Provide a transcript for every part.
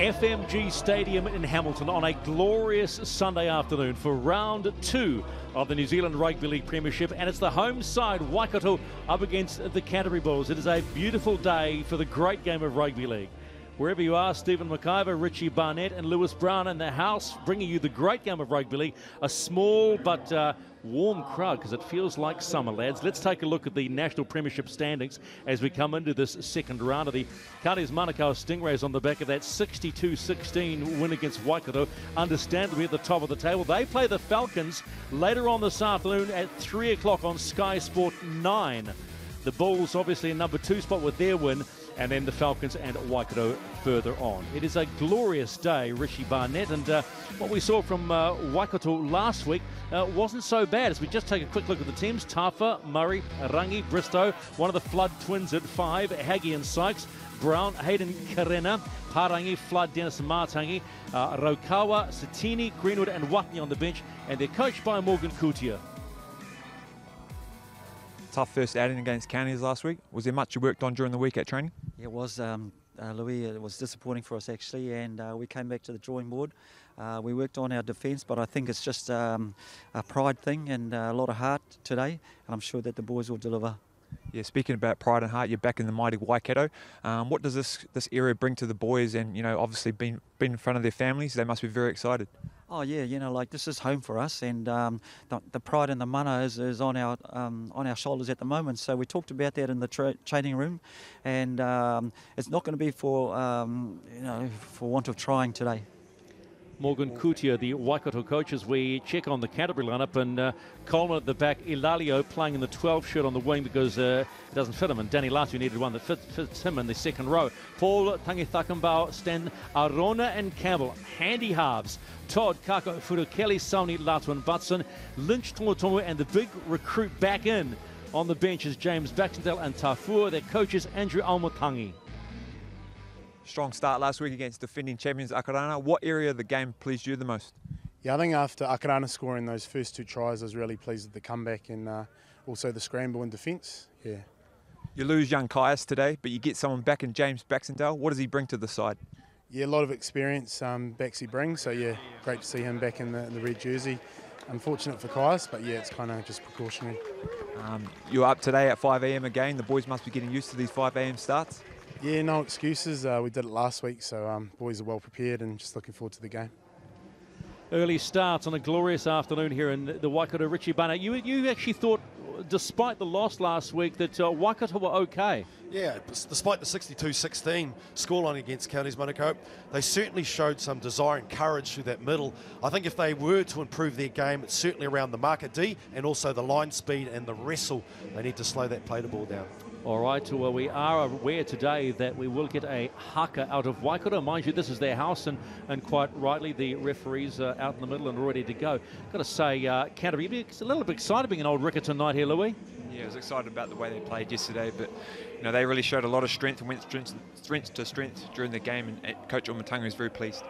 FMG Stadium in Hamilton on a glorious Sunday afternoon for round 2 of the New Zealand Rugby League Premiership, and it's the home side, Waikato, up against the Canterbury Bulls. It is a beautiful day for the great game of rugby league. Wherever you are, Stephen McIver, Richie Barnett and Lewis Brown in the house, bringing you the great game of rugby league. A small but warm crowd, because it feels like summer, lads. Let's take a look at the National Premiership standings as we come into this second round of the Counties Manukau Stingrays on the back of that 62-16 win against Waikato, understandably at the top of the table. They play the Falcons later on this afternoon at 3 o'clock on Sky Sport 9. The Bulls obviously in number 2 spot with their win, and then the Falcons and Waikato further on. It is a glorious day, Richie Barnett, and what we saw from Waikato last week wasn't so bad. As we just take a quick look at the teams: Tafa, Murray, Rangi, Bristow, one of the Flood twins at 5, Haggy and Sykes, Brown, Hayden Karena, Parangi, Flood, Dennis and Martangi, Raukawa, Satini, Greenwood and Watney on the bench, and they're coached by Morgan Kutia. Tough first outing against Counties last week. Was there much you worked on during the week at training? It was, Louis, it was disappointing for us actually, and we came back to the drawing board. We worked on our defence, but I think it's just a pride thing and a lot of heart today, and I'm sure that the boys will deliver. Yeah, speaking about pride and heart, you're back in the mighty Waikato. What does this area bring to the boys? And obviously being in front of their families, they must be very excited. Oh yeah, like this is home for us, and the pride and the mana is on our shoulders at the moment. So we talked about that in the training room, and it's not going to be for for want of trying today. Morgan Kutia, the Waikato coach, as we check on the Canterbury lineup, and Coleman at the back, Ilalio playing in the 12 shirt on the wing because it doesn't fit him, and Danny Latu needed one that fits him in the second row. Paul Tangithakambao, Stan Arona and Campbell, handy halves. Todd, Kako, Furu, Kelly, Sauni, Latu and Butson, Lynch, Tomotomo, and the big recruit back in on the bench is James Baxendale and Tafua. Their coaches, Andrew Almotangi. Strong start last week against defending champions Akarana. What area of the game pleased you the most? Yeah, I think after Akarana scoring those first 2 tries, I was really pleased with the comeback and also the scramble in defence. Yeah. You lose young Caius today, but you get someone back in James Baxendale. What does he bring to the side? Yeah, a lot of experience Baxi brings, so yeah, great to see him back in the red jersey. Unfortunate for Caius, but yeah, it's kind of just precautionary. You're up today at 5 a.m. again. The boys must be getting used to these 5 a.m. starts. Yeah, no excuses. We did it last week, so boys are well prepared and just looking forward to the game. Early starts on a glorious afternoon here in the Waikato. Richie Barnett, you actually thought, despite the loss last week, that Waikato were okay. Yeah, despite the 62-16 scoreline against Counties Manukau, they certainly showed some desire and courage through that middle. I think if they were to improve their game, it's certainly around the market D and also the line speed and the wrestle. They need to slow that play the ball down. All right, well, we are aware today that we will get a haka out of Waikato. Mind you, this is their house, and quite rightly, the referees are out in the middle and ready to go. Got to say, Canterbury, it's a little bit excited being an old Rickerton night here, Louis. Yeah, I was excited about the way they played yesterday, but they really showed a lot of strength and went strength to strength during the game, and Coach Umatunga is very pleased.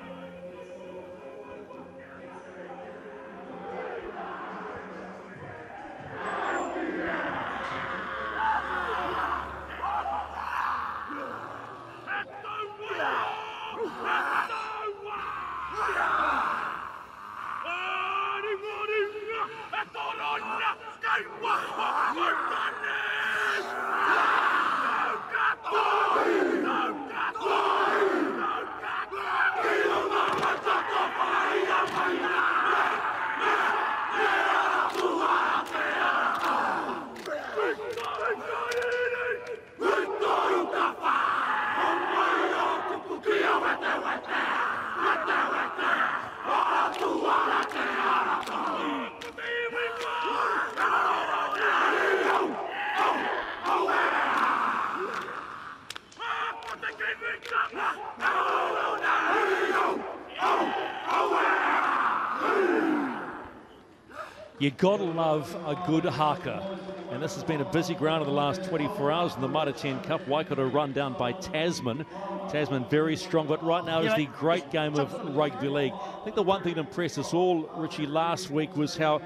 You gotta love a good haka, and this has been a busy ground in the last 24 hours in the Mitre 10 Cup. Waikato run down by Tasman. Tasman very strong, but right now is the great game of rugby league. I think the one thing that impressed us all, Richie, last week was how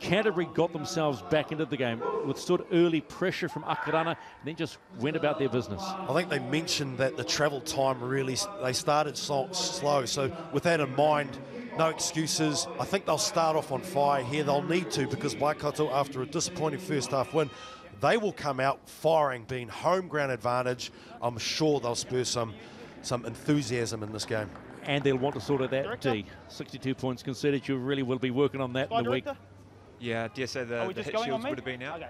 Canterbury got themselves back into the game, withstood early pressure from Akarana, and then just went about their business. I think they mentioned that the travel time really, they started slow. So with that in mind, no excuses. I think they'll start off on fire here. They'll need to, because Waikato, after a disappointing first half win, they will come out firing, being home ground advantage. I'm sure they'll spur some enthusiasm in this game. And they'll want to sort of that D. 62 points conceded. You really will be working on that in the week. Yeah, I dare say the hit shields would have been out. Okay.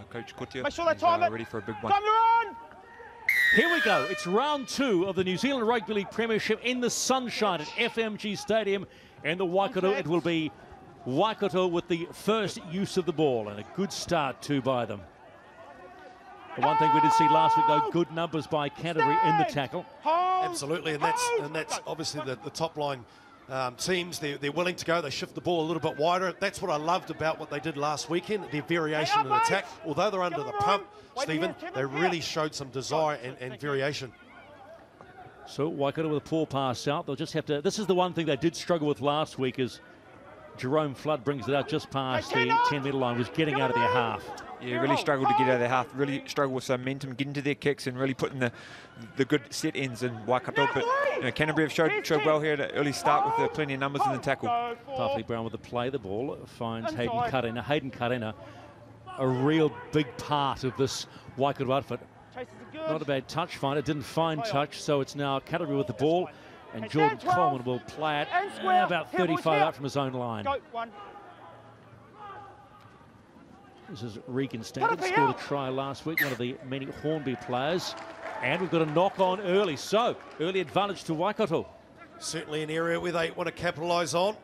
Coach Kutia Make sure they time it. ready for a big one. Time you're on! Here we go. It's round 2 of the New Zealand Rugby League Premiership in the sunshine at FMG Stadium in the Waikato. It will be Waikato with the first use of the ball, and a good start too by them. The one thing we did see last week, though, good numbers by Canterbury in the tackle. Absolutely, and that's obviously the top line teams. They're willing to go. They shift the ball a little bit wider. That's what I loved about what they did last weekend, their variation in attack. Although they're under the pump, Stephen, they really showed some desire and variation. So Waikato with a poor pass out. They'll just have to... This is the one thing they did struggle with last week, is Jerome Flood brings it out just past the 10-metre line, was getting out of their half. Yeah, really struggled to get out of their half, really struggled with some momentum, getting to their kicks and really putting the good set ends in Waikato. But Canterbury have showed well here at an early start with plenty of numbers in the tackle. Puffy Brown with the play, the ball finds Hayden Karena. Hayden Karena, a real big part of this Waikato outfit. Not a bad touch finder, didn't find touch, so it's now Canterbury with the ball, and Jordan Coleman will play it about 35 out from his own line. This is Regan Standard, scored a try last week, one of the many Hornby players. And we've got a knock on early, so early advantage to Waikato. Certainly an area where they want to capitalise on.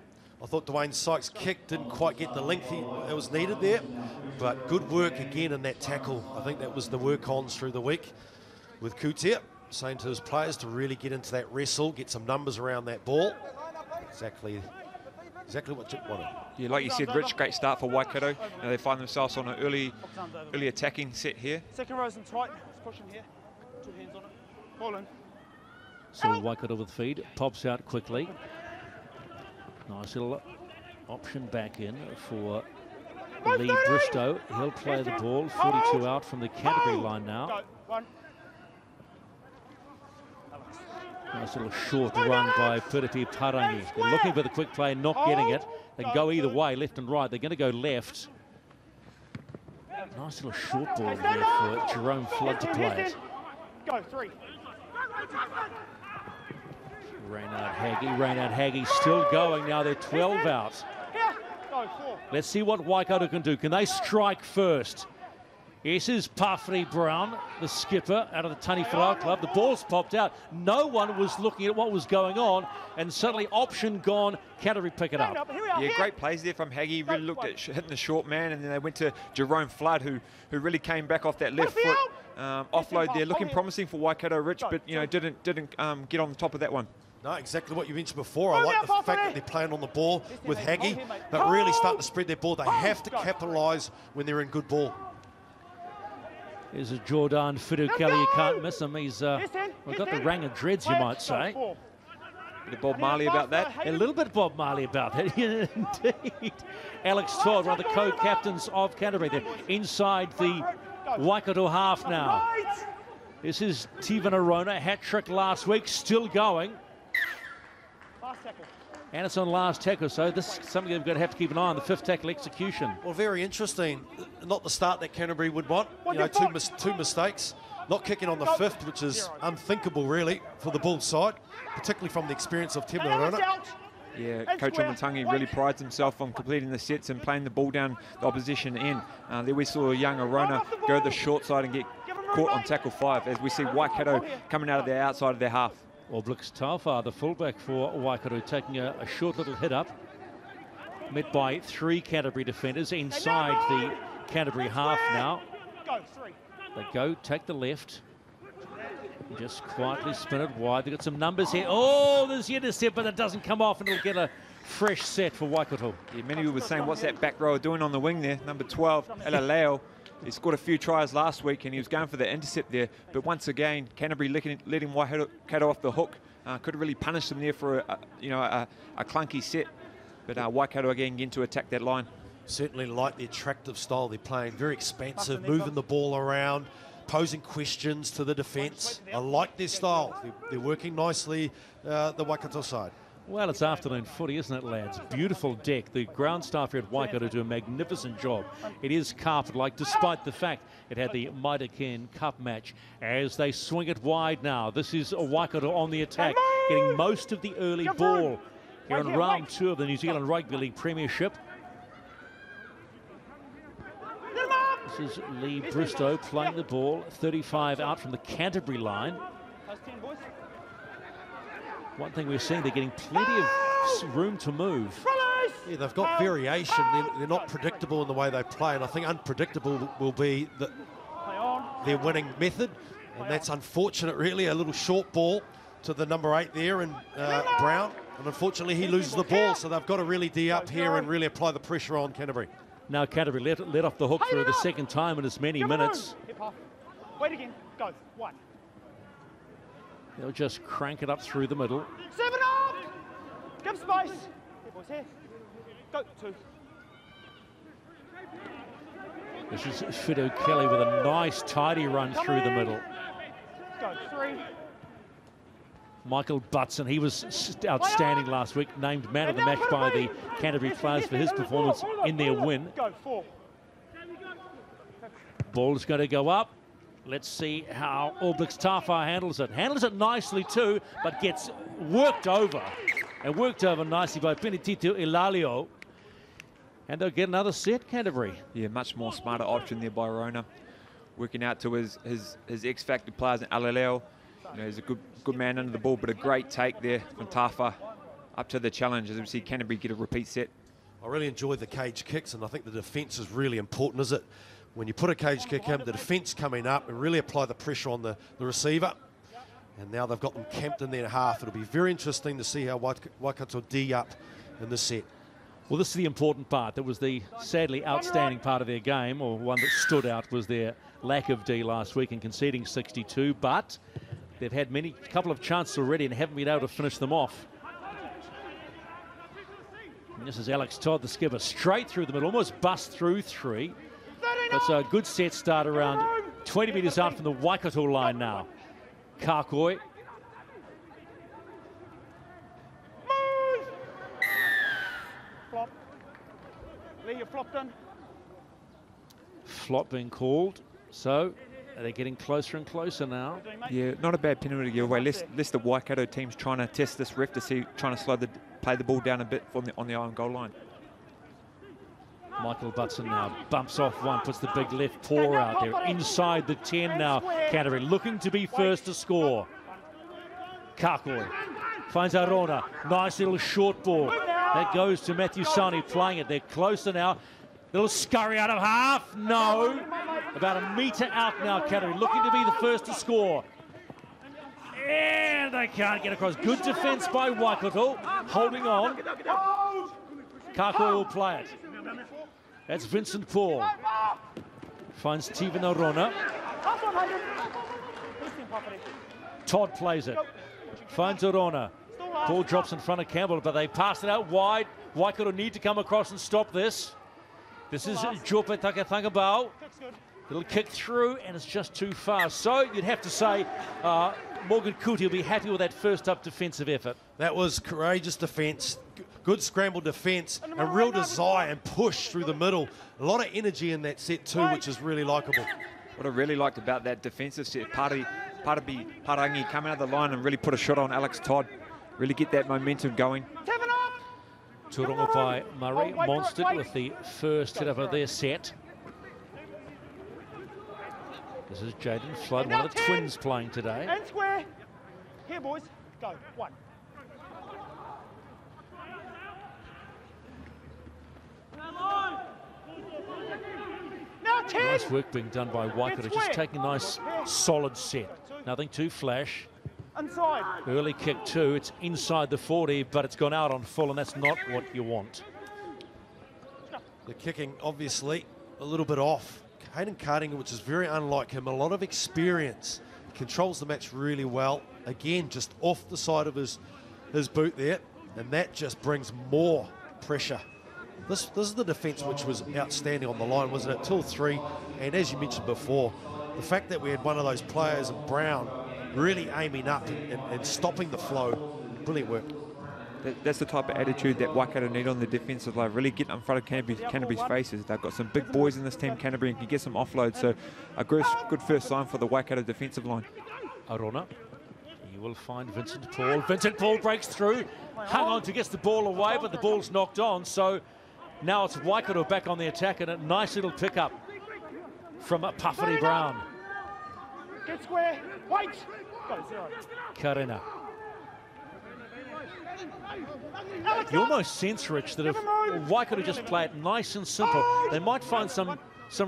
I thought Dwayne Sykes' kick didn't quite get the length that was needed there, but good work again in that tackle. I think that was the work-ons through the week with Kutia, saying to his players to really get into that wrestle, get some numbers around that ball. Exactly what you wanted. Yeah, like you said, Rich, great start for Waikato. They find themselves on an early attacking set here. Second row's in tight. Let's push him here. 2 hands on it. Ball in. So Waikato with feed, pops out quickly. Nice little option back in for Lee Bristow. He'll play the ball, 42 out from the Canterbury line now. Nice little short run by Piripi Parangi. They're looking for the quick play, not getting it. They can go either way, left and right. They're going to go left. Nice little short ball there for Jerome Flood to play it. Go, 3. Reynard Haggie still going now. They're 12 out. Let's see what Waikato can do. Can they strike first? This is Puffy Brown, the skipper out of the Tani Whenua Club. The ball's popped out. No one was looking at what was going on, and suddenly option gone. Canterbury pick it up. Yeah, great plays there from Haggie. Really looked at hitting the short man, and then they went to Jerome Flood, who really came back off that left foot offload there, looking promising for Waikato, Rich, but didn't get on the top of that one. No, exactly what you mentioned before. I like the fact that they're playing on the ball with Haggie, but really starting to spread their ball. They have to capitalise when they're in good ball. Here's a Jordan Fidu-Kelly, you can't miss him. He's got the rang of dreads, you might say. Bit of Bob Marley about that. A little bit Bob Marley about that, indeed. Alex Todd, one of the co-captains of Canterbury. They're inside the Waikato half now. This is Tivana Arona, hat-trick last week, still going. And it's on last tackle, so this is something they've got to have to keep an eye on, the 5th tackle execution. Well, very interesting. Not the start that Canterbury would want. Two mistakes. Not kicking on the 5th, which is unthinkable, really, for the Bulls side, particularly from the experience of Tivana Arona. Yeah, Coach Omatangi really prides himself on completing the sets and playing the ball down the opposition end. There we saw a young Arona go to the short side and get caught on tackle 5, as we see Waikato coming out of their outside of their half. Well, Blix Taufa, the fullback for Waikato, taking a short little hit up. Met by 3 Canterbury defenders inside the Canterbury half now. They go, take the left. Just quietly spin it wide. They've got some numbers here. Oh, there's the intercept, but it doesn't come off, and it'll get a fresh set for Waikato. Yeah, many people were saying, what's that back rower doing on the wing there? Number 12, Elaleo. He scored a few tries last week, and he was going for the intercept there. But once again, Canterbury letting Waikato off the hook. Could have really punished them there for a clunky set. But Waikato again getting to attack that line. Certainly like the attractive style they're playing. Very expansive, moving the ball around, posing questions to the defence. I like their style. They're working nicely, the Waikato side. Well, it's afternoon footy, isn't it, lads? Beautiful deck. The ground staff here at Waikato do a magnificent job. It is carpet-like, despite the fact it had the Mitre Ken Cup match. As they swing it wide now, this is Waikato on the attack, getting most of the early ball here in round 2 of the New Zealand Rugby League Premiership. This is Lee Bristow playing the ball, 35 out from the Canterbury line. One thing we're seeing, they're getting plenty of room to move. Yeah, they've got variation. They're not predictable in the way they play, and I think unpredictable will be their winning method, and that's unfortunate, really. A little short ball to the number 8 there, and Brown, and unfortunately he loses the ball, so they've got to really D up here and really apply the pressure on Canterbury. Now Canterbury let off the hook for the second time in as many minutes. Wait again. Go. 1. They'll just crank it up through the middle. 7 up. Give space. Here, boys, here. Go. 2. This is Fido Kelly with a nice, tidy run through the middle. Go. 3. Michael Butson, he was outstanding last week, named man of the match by the Canterbury players for his performance in their win. Go. 4. Ball is going to go up. Let's see how All Blacks Tafar handles it. Handles it nicely too, but gets worked over. And worked over nicely by Penitito Ilalio. And they'll get another set, Canterbury. Yeah, much more smarter option there by Rona. Working out to his X-Factor players in Alaleo. You know, he's a good man under the ball, but a great take there from Tafar. Up to the challenge, as we see Canterbury get a repeat set. I really enjoy the cage kicks, and I think the defence is really important, is it? When you put a cage kick in, the defence coming up and really apply the pressure on the receiver. And now they've got them camped in their half. It'll be very interesting to see how Waikato D up in this set. Well, this is the important part. That was the sadly outstanding part of their game, or one that stood out was their lack of D last week in conceding 62, but they've had a couple of chances already and haven't been able to finish them off. And this is Alex Todd, the skipper, straight through the middle, almost bust through 3. That's a good set start around 20 metres out from the Waikato line now. Kakoi. Move! Flop. Lee, you flopped in. Flop being called. So they're getting closer and closer now. Yeah, not a bad penalty to give away. Less the Waikato team's trying to test this ref to see, trying to play the ball down a bit on the own goal line. Michael Butson now bumps off one, puts the big left paw out there. Inside the 10 now, Canterbury looking to be first to score. Kakoi finds Arona, nice little short ball. That goes to Matthew Sani playing it. They're closer now. Little scurry out of half, no. About a metre out now, Canterbury looking to be the first to score. And they can't get across. Good defence by Waikato, holding on. Kakoi will play it. That's Vincent Paul. Finds Steven Arona. Todd plays it. Finds Arona. Ball drops in front of Campbell, but they pass it out wide. Waikato need to come across and stop this. This is Jope Takatangabao. Little kick through, and it's just too far. So you'd have to say Morgan Kuti will be happy with that first up defensive effort. That was courageous defence. Good scramble defence, a real desire and push through the middle. A lot of energy in that set too, which is really likeable. What I really liked about that defensive set, Parangi coming out of the line and really put a shot on Alex Todd. Really get that momentum going. Turongo by Murray, Monstead with the first hit of their set. This is Jaden Flood, one of the twins playing today. And square. Here, boys. Go. 1. Now 10. Nice work being done by Waikato, just taking a nice solid set. Nothing too flash. Inside. Early kick too, it's inside the 40, but it's gone out on full, and that's not what you want. The kicking, obviously, a little bit off. Hayden Carding, which is very unlike him, a lot of experience. Controls the match really well. Again, just off the side of his boot there, and that just brings more pressure This is the defence which was outstanding on the line, wasn't it? Till 3, and as you mentioned before, the fact that we had one of those players in Brown really aiming up and stopping the flow, brilliant work. That's the type of attitude that Waikato need on the defensive line, really getting in front of Canterbury's faces. They've got some big boys in this team, Canterbury, and can get some offloads, so a good first sign for the Waikato defensive line. Arona, he will find Vincent Paul. Vincent Paul breaks through, hung on to gets the ball away, but the ball's knocked on, so now it's Waikato back on the attack, and a nice little pickup from Pafari Brown. Get square. Wait. Go, 0. Karena. You almost sense, Rich, that if Waikato just play it nice and simple, they might find some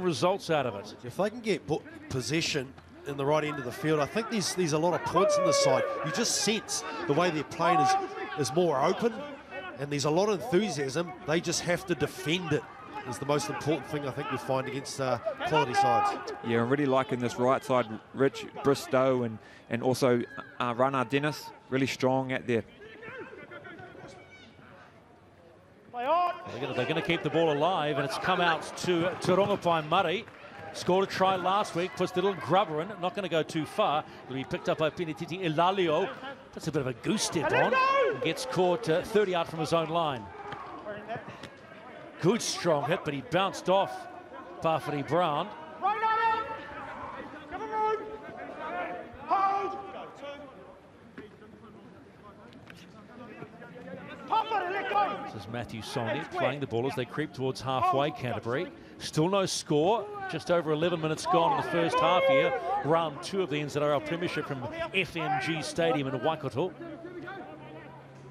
results out of it. If they can get possession in the right end of the field, I think there's a lot of points on this side. You just sense the way they're playing is more open, and there's a lot of enthusiasm. They just have to defend it. Is the most important thing I think you'll find against quality sides. Yeah, I'm really liking this right side, Rich, Bristow, and also Rana Dennis, really strong out there. They're going to keep the ball alive, and it's come out to Rongopai Murray. Scored a try last week, puts the little grubber in, not going to go too far. It'll be picked up by Pinititi Ilalio. That's a bit of a goose step on. And gets caught 30 out from his own line. Good strong hit, but he bounced off Pafari Brown. This is Matthew Sonny playing the ball as they creep towards halfway, Canterbury. Still no score, just over 11 minutes gone in the first half here. Round 2 of the NZRL Premiership from FMG Stadium in Waikato.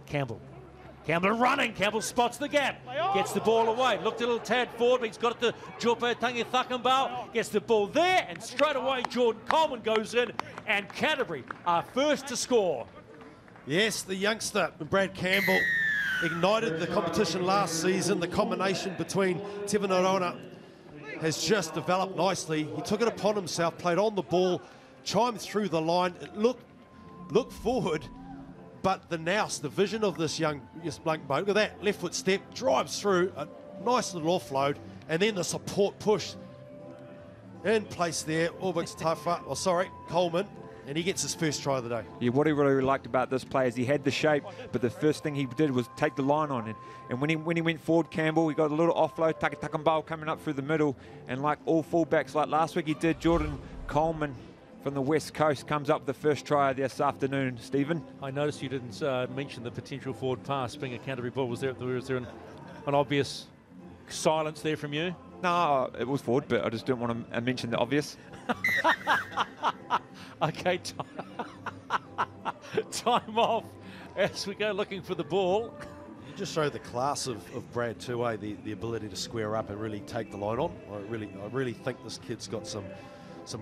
Campbell running, Campbell spots the gap, gets the ball away, looked a little tad forward, but he's got it to Jope Tangithakambau, gets the ball there, and straight away Jordan Coleman goes in, and Canterbury are first to score. Yes, the youngster, Brad Campbell, ignited the competition last season. The combination between Tevin Arona has just developed nicely. He took it upon himself, played on the ball, chimed through the line, looked forward, but the nous, the vision of this young blank boat, look at that, left foot step, drives through, a nice little offload, and then the support push in place there. Coleman, and he gets his first try of the day. Yeah, what he really liked about this play is he had the shape, but the first thing he did was take the line on. And when he went forward, Campbell, he got a little offload, Takambau coming up through the middle, and like all fullbacks, like last week he did, Jordan Coleman from the West Coast comes up with the first try this afternoon, Stephen. I noticed you didn't mention the potential forward pass being a Canterbury ball. Was there an obvious silence there from you? No, it was forward, but I just didn't want to mention the obvious. Okay, time off as we go looking for the ball. You just showed the class of Brad too, the ability to square up and really take the line on. I really think this kid's got some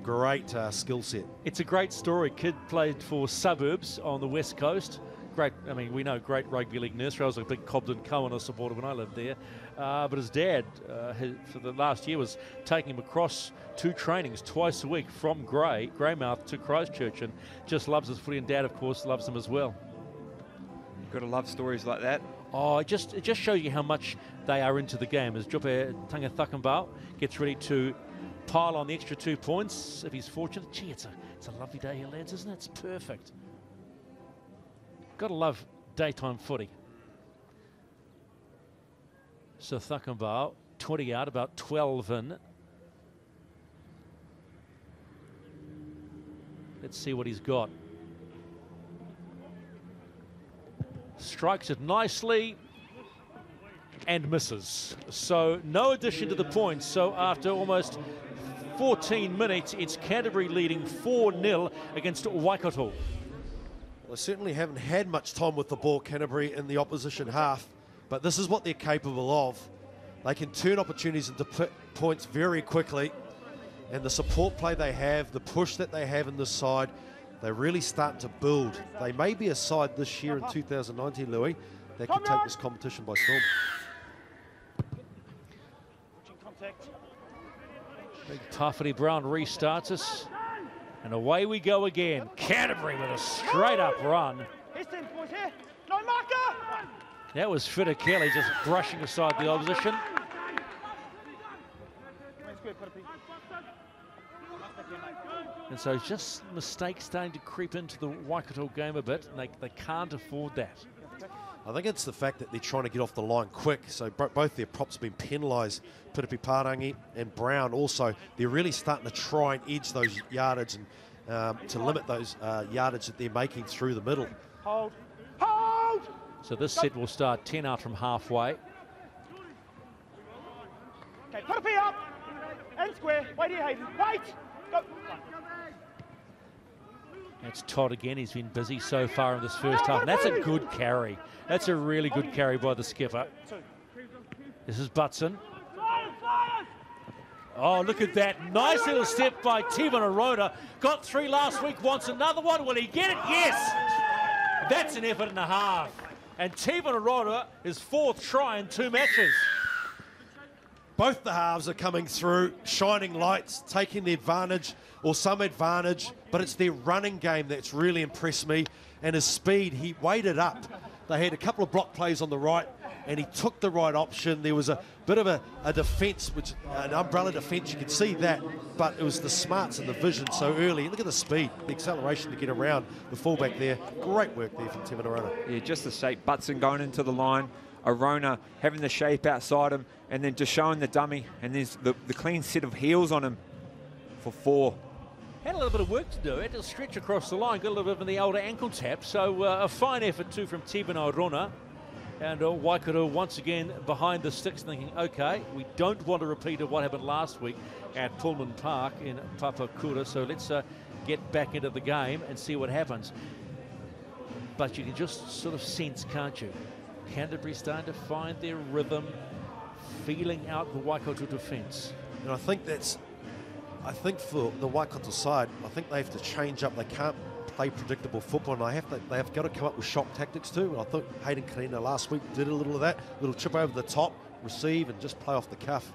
great skill set. It's a great story. Kid played for Suburbs on the West Coast. Great, I mean, we know great rugby league nursery. I was a big Cobden Cohen supporter when I lived there. But his dad, for the last year, was taking him across 2 trainings twice a week from Greymouth to Christchurch, and just loves his footy. And Dad, of course, loves him as well. You've got to love stories like that. Oh, it just shows you how much they are into the game. As Jope Tangithakambau gets ready to pile on the extra 2 points, if he's fortunate. Gee, it's a lovely day here, lads, isn't it? It's perfect. Got to love daytime footy. So Thakambau, 20 out, about 12 in. Let's see what he's got. Strikes it nicely and misses. So no addition to the points. So after almost 14 minutes, it's Canterbury leading 4-0 against Waikato. Well, they certainly haven't had much time with the ball, Canterbury, in the opposition half, but this is what they're capable of. They can turn opportunities into points very quickly, and the support play they have, the push that they have in this side, they're really starting to build. They may be a side this year in 2019, Louis, that could take this competition by storm. Big Pafari Brown restarts us. And away we go again. Canterbury with a straight up run. That was Fitter Kelly just brushing aside the opposition. And so just mistakes starting to creep into the Waikato game a bit, and they can't afford that. I think it's the fact that they're trying to get off the line quick, so both their props have been penalised. Piripiparangi and Brown also, they're really starting to try and edge those yardage and to limit those yardage that they're making through the middle. Hold. Hold! So this set will start 10 out from halfway. Okay, put a P up. And square. Wait here, Hayden. Wait! Go. That's Todd again. He's been busy so far in this first half. And that's a good carry. That's a really good carry by the skipper. This is Butson. Oh, look at that. Nice little step by Tevin Arona. Got 3 last week, wants another one. Will he get it? Yes! That's an effort and a half. And Tevin Arona, his 4th try in 2 matches. Both the halves are coming through, shining lights, taking the advantage, or some advantage, but it's their running game that's really impressed me, and his speed. He waited up. They had a couple of block plays on the right, and he took the right option. There was a bit of a defence, an umbrella defence, you can see that, but it was the smarts and the vision so early. Look at the speed, the acceleration to get around the fullback there. Great work there from Tevin Arona. Yeah, just the shape. Butson going into the line, Arona having the shape outside him, and then just showing the dummy, and there's the clean set of heels on him for 4. Had a little bit of work to do. Had to stretch across the line, got a little bit of the older ankle tap. So a fine effort too from Tevin Arona. And Waikato once again behind the sticks thinking, okay, we don't want to repeat of what happened last week at Pullman Park in Papakura, so let's get back into the game and see what happens. But you can just sort of sense, can't you? Canterbury starting to find their rhythm, feeling out the Waikato defence. And I think for the Waikato side, I think they have to change up. They can't play predictable football, and they have got to come up with shock tactics too. And I thought Hayden Kanina last week did a little of that, little chip over the top, receive, and just play off the cuff.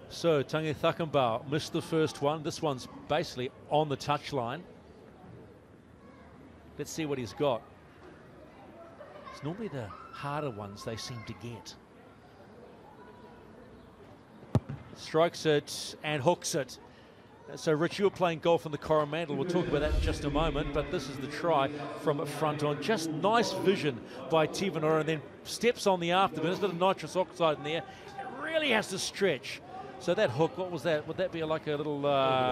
So Tangi Thakambau missed the first one. This one's basically on the touchline. Let's see what he's got. It's normally the harder ones they seem to get. Strikes it and hooks it. So, Rich, you were playing golf in the Coromandel. We'll talk about that in just a moment, but this is the try from front on. Just nice vision by Tevin Arona, and then steps on the afterburn. There's a bit of nitrous oxide in there. It really has to stretch. So that hook, what was that? Would that be like a little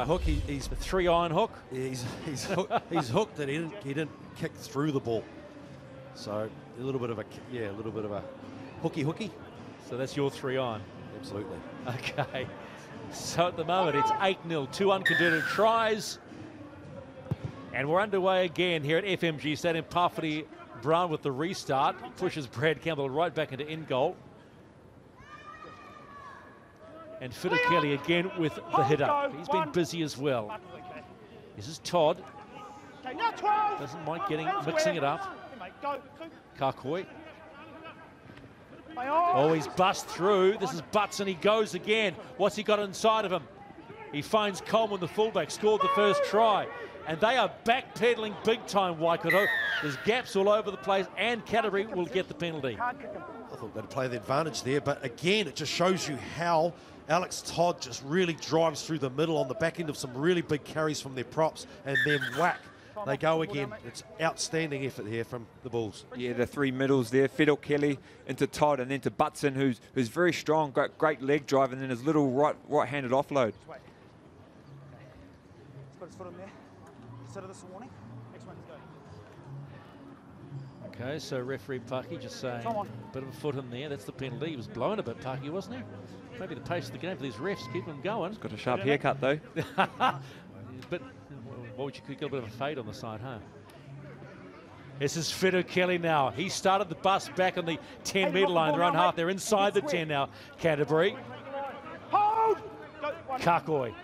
hook? He's a 3-iron hook? Yeah, he's hooked it. He didn't kick through the ball. So a little bit of a hooky. So that's your 3-iron. Absolutely. Okay. So at the moment it's 8-0, 2 unconverted tries. And we're underway again here at FMG Stadium. Parfati Brown with the restart. Pushes Brad Campbell right back into in goal. And Fitter Kelly again with the hit up. He's been busy as well. This is Todd. Doesn't mind mixing it up. Kakoi. Oh, he's bust through. This is Butson. He goes again. What's he got inside of him? He finds Coleman, the fullback, scored the first try. And they are backpedaling big time, Waikato. There's gaps all over the place, and Canterbury will get the penalty. I thought they'd play the advantage there, but again, it just shows you how Alex Todd just really drives through the middle on the back end of some really big carries from their props, and then whack. They go again. It's outstanding effort here from the Bulls. Yeah, the 3 middles there. Fiddle Kelly into Todd, and then to Butson, who's very strong, got great leg drive, and then his little right-handed offload. Let's put his foot in there. Consider this a warning. Next one, let's go. Okay, so referee Paki just saying a bit of a foot in there. That's the penalty. He was blowing a bit, Paki, wasn't he? Maybe the pace of the game for these refs, keep them going. He's got a sharp haircut, though. But what would you get a bit of a fade on the side, huh? This is Fitter Kelly now. He started the bus back on the 10-metre line, their own half. They're inside the 10 now, Canterbury. Hold! Kakoi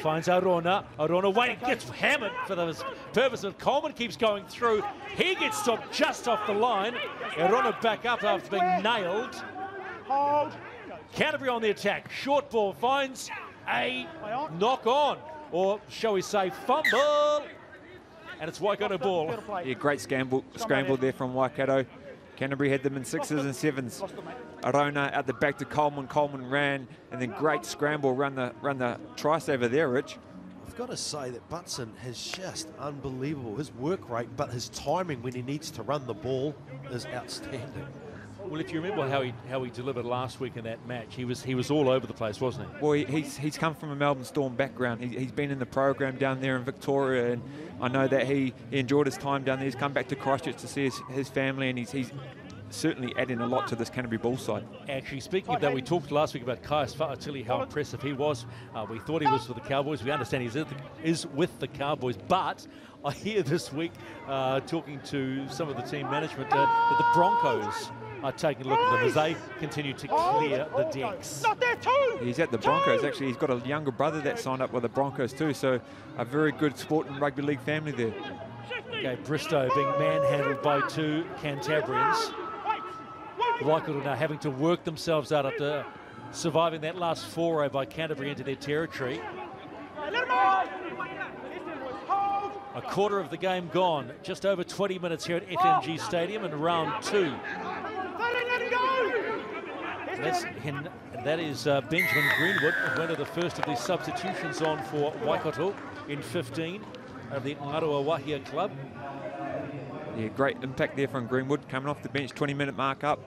finds Arona. Arona waiting, gets hammered for the purpose of Coleman, keeps going through. He gets stopped just off the line. Arona back up after being nailed. Hold! Canterbury on the attack. Short ball finds a knock on, or shall we say fumble. And it's Waikato ball. Yeah, great scramble there from Waikato. Canterbury had them in 6s and 7s. Arona at the back to Coleman. Coleman ran, and then great scramble, run the try saver there, Rich. I've got to say that Butson has just unbelievable. His work rate, but his timing when he needs to run the ball is outstanding. Well, if you remember how he delivered last week in that match, he was all over the place, wasn't he? Well, he's come from a Melbourne Storm background. He's been in the program down there in Victoria, and I know that he enjoyed his time down there. He's come back to Christchurch to see his family, and he's certainly adding a lot to this Canterbury Bulls side. Actually, speaking of that, we talked last week about Kaius Fa'atili, how impressive he was. We thought he was for the Cowboys. We understand he is with the Cowboys, but I hear this week, talking to some of the team management, that the Broncos are taking a look at them as they continue to clear the decks. Not there too. He's at the Broncos, actually. He's got a younger brother that signed up with the Broncos too, so a very good sport and rugby league family there. Okay, Bristow being manhandled by 2 Cantabrians. Waikato now having to work themselves out after surviving that last foray by Canterbury into their territory. A quarter of the game gone, just over 20 minutes here at FMG Stadium in round 2. That is Benjamin Greenwood, one of the first of these substitutions on for Waikato in 15 of the Ngaroa Wahia club. Yeah, great impact there from Greenwood, coming off the bench, 20-minute mark up.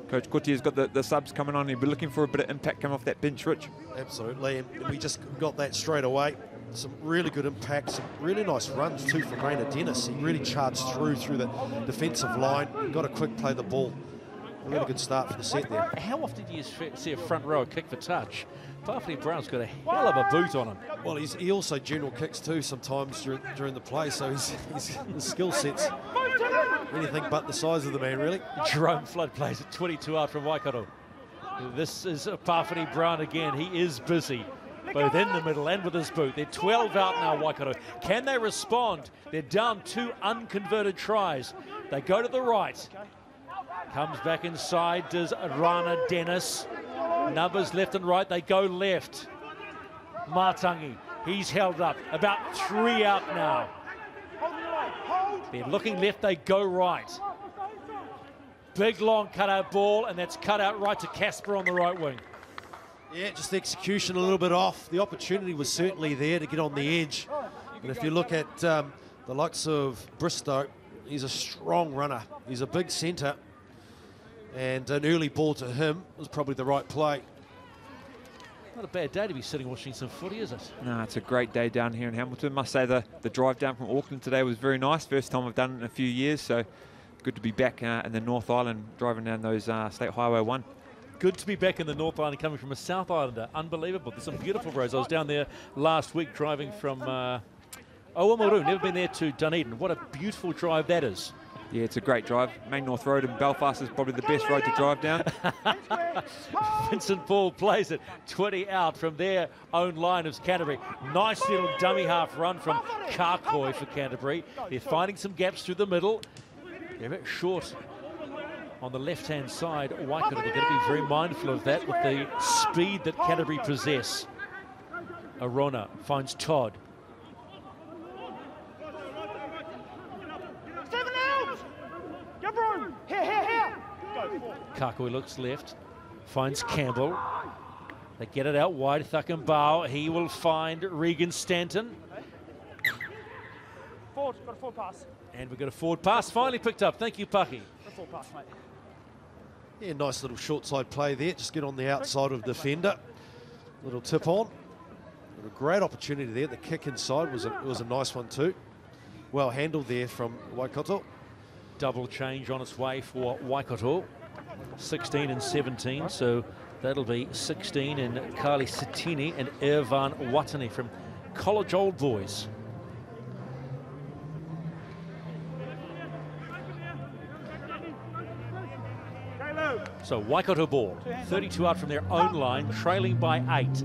Coach Kutia's got the subs coming on. He'll be looking for a bit of impact coming off that bench, Rich. Absolutely, and we just got that straight away. Some really good impact, some really nice runs too from Rainer Dennis. He really charged through the defensive line, got a quick play the ball. A really good start for the set there. How often do you see a front rower kick for touch? Parfley Brown's got a hell of a boot on him. Well, he also general kicks too sometimes during the play, so his skill set's anything but the size of the man, really. Jerome Flood plays at 22 out from Waikato. This is Parfley Brown again. He is busy, both in the middle and with his boot. They're 12 out now, Waikato. Can they respond? They're down 2 unconverted tries. They go to the right. Comes back inside, does Rana Dennis. Numbers left and right, they go left. Matangi, he's held up. About 3 out now. They're looking left, they go right. Big long cutout ball, and that's cut out right to Casper on the right wing. Yeah, just the execution a little bit off. The opportunity was certainly there to get on the edge. And if you look at the likes of Bristow, he's a strong runner. He's a big centre. And an early ball to him was probably the right play. Not a bad day to be sitting watching some footy, is it? No, it's a great day down here in Hamilton. Must say the drive down from Auckland today was very nice. First time I've done it in a few years, so good to be back in the North Island driving down those State Highway 1. Good to be back in the North Island coming from a South Islander. Unbelievable. There's some beautiful roads. I was down there last week driving from Oamaru. Never been there to Dunedin. What a beautiful drive that is. Yeah, it's a great drive. Main North Road in Belfast is probably the best road to drive down. Vincent Paul plays it 20 out from their own line of Canterbury. Nice little dummy half run from Karkoi for Canterbury. They're finding some gaps through the middle. They're a bit short on the left-hand side. Waikato, they're going to be very mindful of that with the speed that Canterbury possess. Arona finds Todd. Here. Kakoi looks left, finds Campbell. They get it out wide, Thakambao. He will find Regan Stanton. Forward, got a forward pass. And we've got a forward pass finally picked up. Thank you, Pucky. Got a forward pass, mate. Yeah, nice little short side play there. Just get on the outside of the defender. Little tip on. Got a great opportunity there. The kick inside was a nice one too. Well handled there from Waikato. Double change on its way for Waikato. 16 and 17, so that'll be 16 in Kali Satini and Irvan Watani from College Old Boys. So Waikato ball, 32 out from their own line, trailing by 8.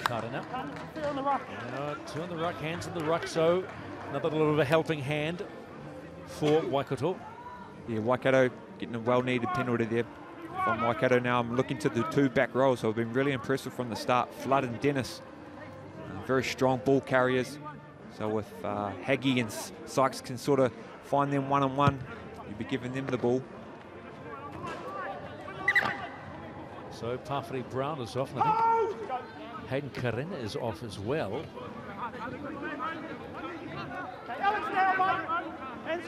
Cardinal. 2 on the ruck. 2 on the ruck, hands in the ruck, so another little bit of a helping hand for Waikato. Yeah, Waikato getting a well-needed penalty there from Waikato. Now I'm looking to the 2 back rows, so I've been really impressive from the start. Flood and Dennis, very strong ball carriers. So if Haggy and Sykes can sort of find them one-on-one, you'll be giving them the ball. So Parfrey Brown is off, and I think Hayden Karina is off as well.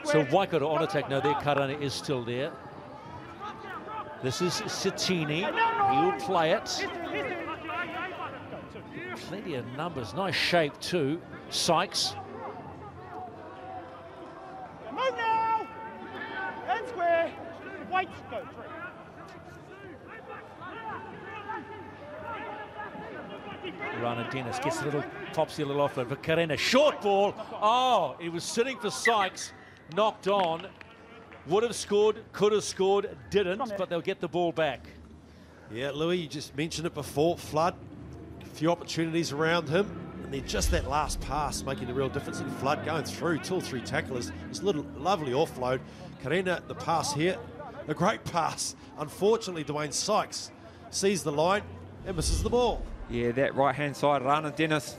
So Waikato on attack now. Their Karina is still there. This is Satini. He'll play it. Plenty of numbers. Nice shape too. Sykes. Move now! And square. Wait. Go. 3. Rana Dennis gets a little, pops a little offload for Karina. Short ball. Oh, it was sitting for Sykes. Knocked on. Would have scored, could have scored, didn't, but they'll get the ball back. Yeah, Louis, you just mentioned it before. Flood, a few opportunities around him, and then just that last pass making a real difference. And Flood going through 2 or 3 tacklers. It's a little lovely offload. Karina, the pass here, a great pass. Unfortunately, Dwayne Sykes sees the line and misses the ball. Yeah, that right-hand side, Rana Dennis,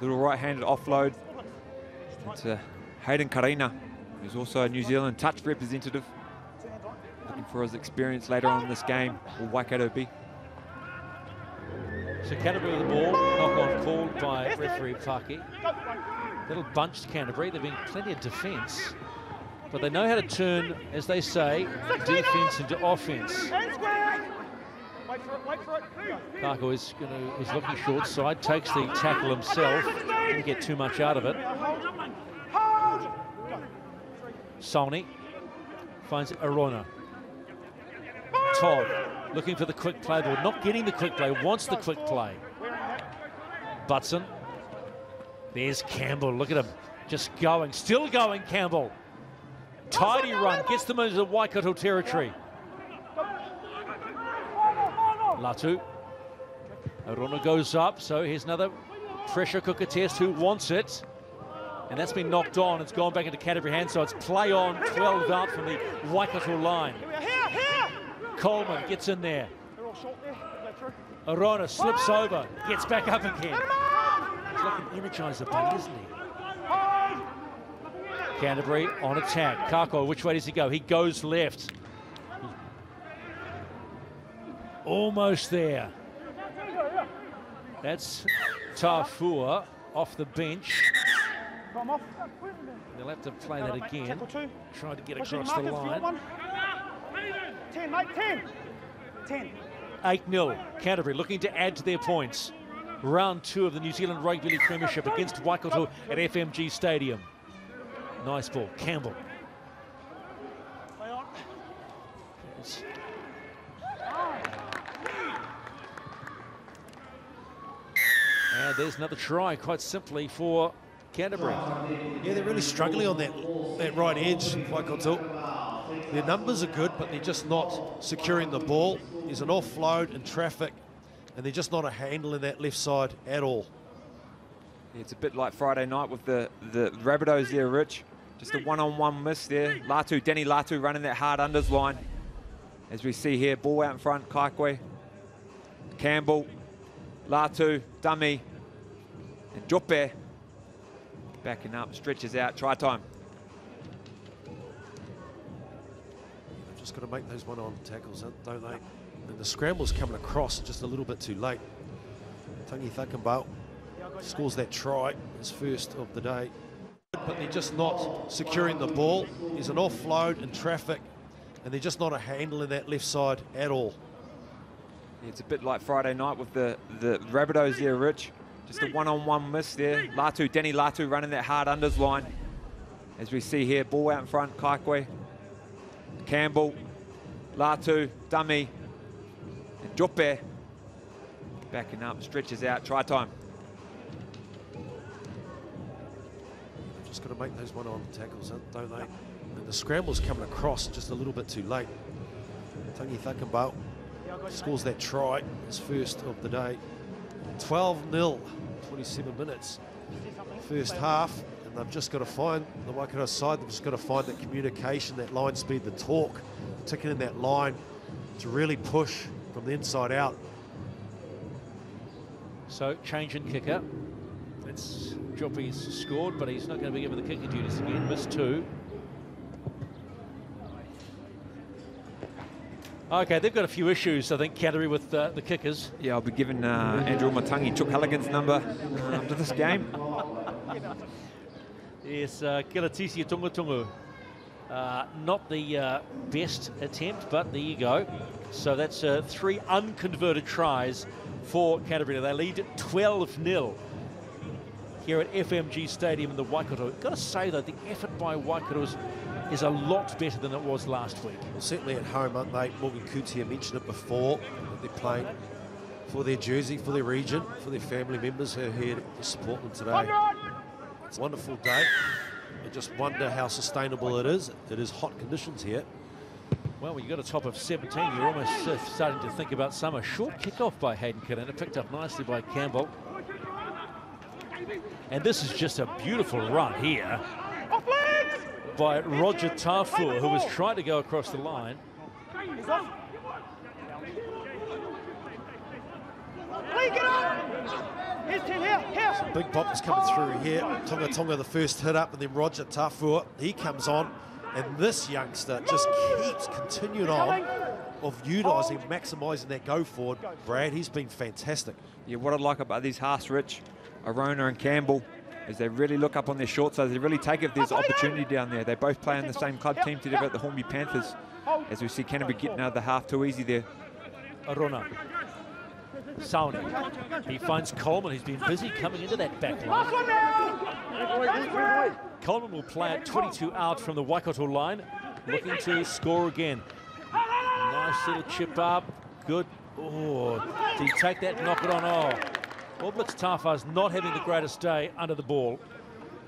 little right-handed offload. It's Hayden Karina, who's also a New Zealand touch representative. Looking for his experience later on in this game. Will Waikato be? So Canterbury with the ball, knock-on called by referee Paki. Little bunched Canterbury. There've been plenty of defence, but they know how to turn, as they say, defence into offence. Wait for it. Kako is looking short side, takes the tackle himself. Didn't get too much out of it. Hold! Solny finds Arona. Todd looking for the quick play ball, not getting the quick play, wants the quick play. Butson. There's Campbell, look at him. Just going, still going Campbell. Tidy run, gets them into the Waikato territory. Latu. Arona goes up, so here's another pressure cooker test. Who wants it? And that's been knocked on. It's gone back into Canterbury hands, so it's play on, 12 out from the Waikato line. Coleman gets in there. Arona slips over, gets back up again. He's like an Energizer bunny, isn't he? Canterbury on attack. Kako, which way does he go? He goes left. Almost there. That's Tafua off the bench. They'll have to play that again. Try to get across the line. 10, mate, 10. 10. 8-0. Canterbury looking to add to their points. Round 2 of the New Zealand Rugby League Premiership against Waikato at FMG Stadium. Nice ball. Campbell. And there's another try, quite simply, for Canterbury. Yeah, they're really struggling on that right edge, Waikato. Their numbers are good, but they're just not securing the ball. There's an offload and traffic, and they're just not a handle in that left side at all. Yeah, it's a bit like Friday night with the Rabbitohs there, Rich. Just a one-on-one miss there. Latu, Danny Latu running that hard unders line. As we see here, ball out in front, Kaikwe, Campbell, Latu, dummy, and Jope backing up, stretches out, try time. They've just got to make those one-on tackles, don't they? And the scramble's coming across just a little bit too late. Tangi Thakambau scores that try, his first of the day. But they're just not securing the ball. There's an offload and traffic, and they're just not a handle in that left side at all. Yeah, it's a bit like Friday night with the Rabbitohs there, Rich. Just a one-on-one miss there. Latu, Danny Latu running that hard unders line. As we see here, ball out in front, Kaikwe, Campbell, Latu, dummy, and Jope backing up, stretches out, try time. They've just got to make those one-on tackles, don't they? And the scramble's coming across just a little bit too late. Tangi Thakambau scores that try, his first of the day. 12-0, 27 minutes. First half, And they've just got to find, the Waikato side, they've just got to find that communication, that line speed, the torque, ticking in that line to really push from the inside out. So, change in kicker. It's Joppy's scored, but he's not going to be given the kicking duties again. Missed 2. Okay, they've got a few issues, I think, Canterbury, with the kickers. Yeah, I'll be giving Andrew Matangi Chuck Halligan's number to this game. Yes, Kilatisi Tungutungu. Not the best attempt, but there you go. So that's 3 unconverted tries for Canterbury. They lead 12-0 here at FMG Stadium in the Waikato. Got to say, though, the effort by Waikato is a lot better than it was last week. Well, certainly at home, aren't they? Morgan Kutia mentioned it before, that they're playing for their jersey, for their region, for their family members who are here to support them today. It's a wonderful day. I just wonder how sustainable it is. It is hot conditions here. Well, when you've got a top of 17, you're almost starting to think about summer. Short kickoff by Hayden Kirana, picked up nicely by Campbell. And this is just a beautiful run here by Roger Tafua, who was trying to go across the line. Some big boppers coming through here. Tonga Tonga the first hit up, and then Roger Tafua, he comes on. And this youngster just keeps continuing on of utilising, maximising that go forward. Brad, he's been fantastic. Yeah, what I like about these halves, Rich, Arona and Campbell, is they really look up on their short sides. They really take it if there's opportunity down there. They both play on the same club team together at the Hornby Panthers. As we see Canterbury getting out of the half too easy there. Arona. Sauni. He finds Coleman, who's been busy coming into that back line. Coleman will play at 22 out from the Waikato line, looking to score again. Nice little chip up. Good. Oh, did he take that, knock it on? Oh. All Blitz Tafa's not having the greatest day under the ball.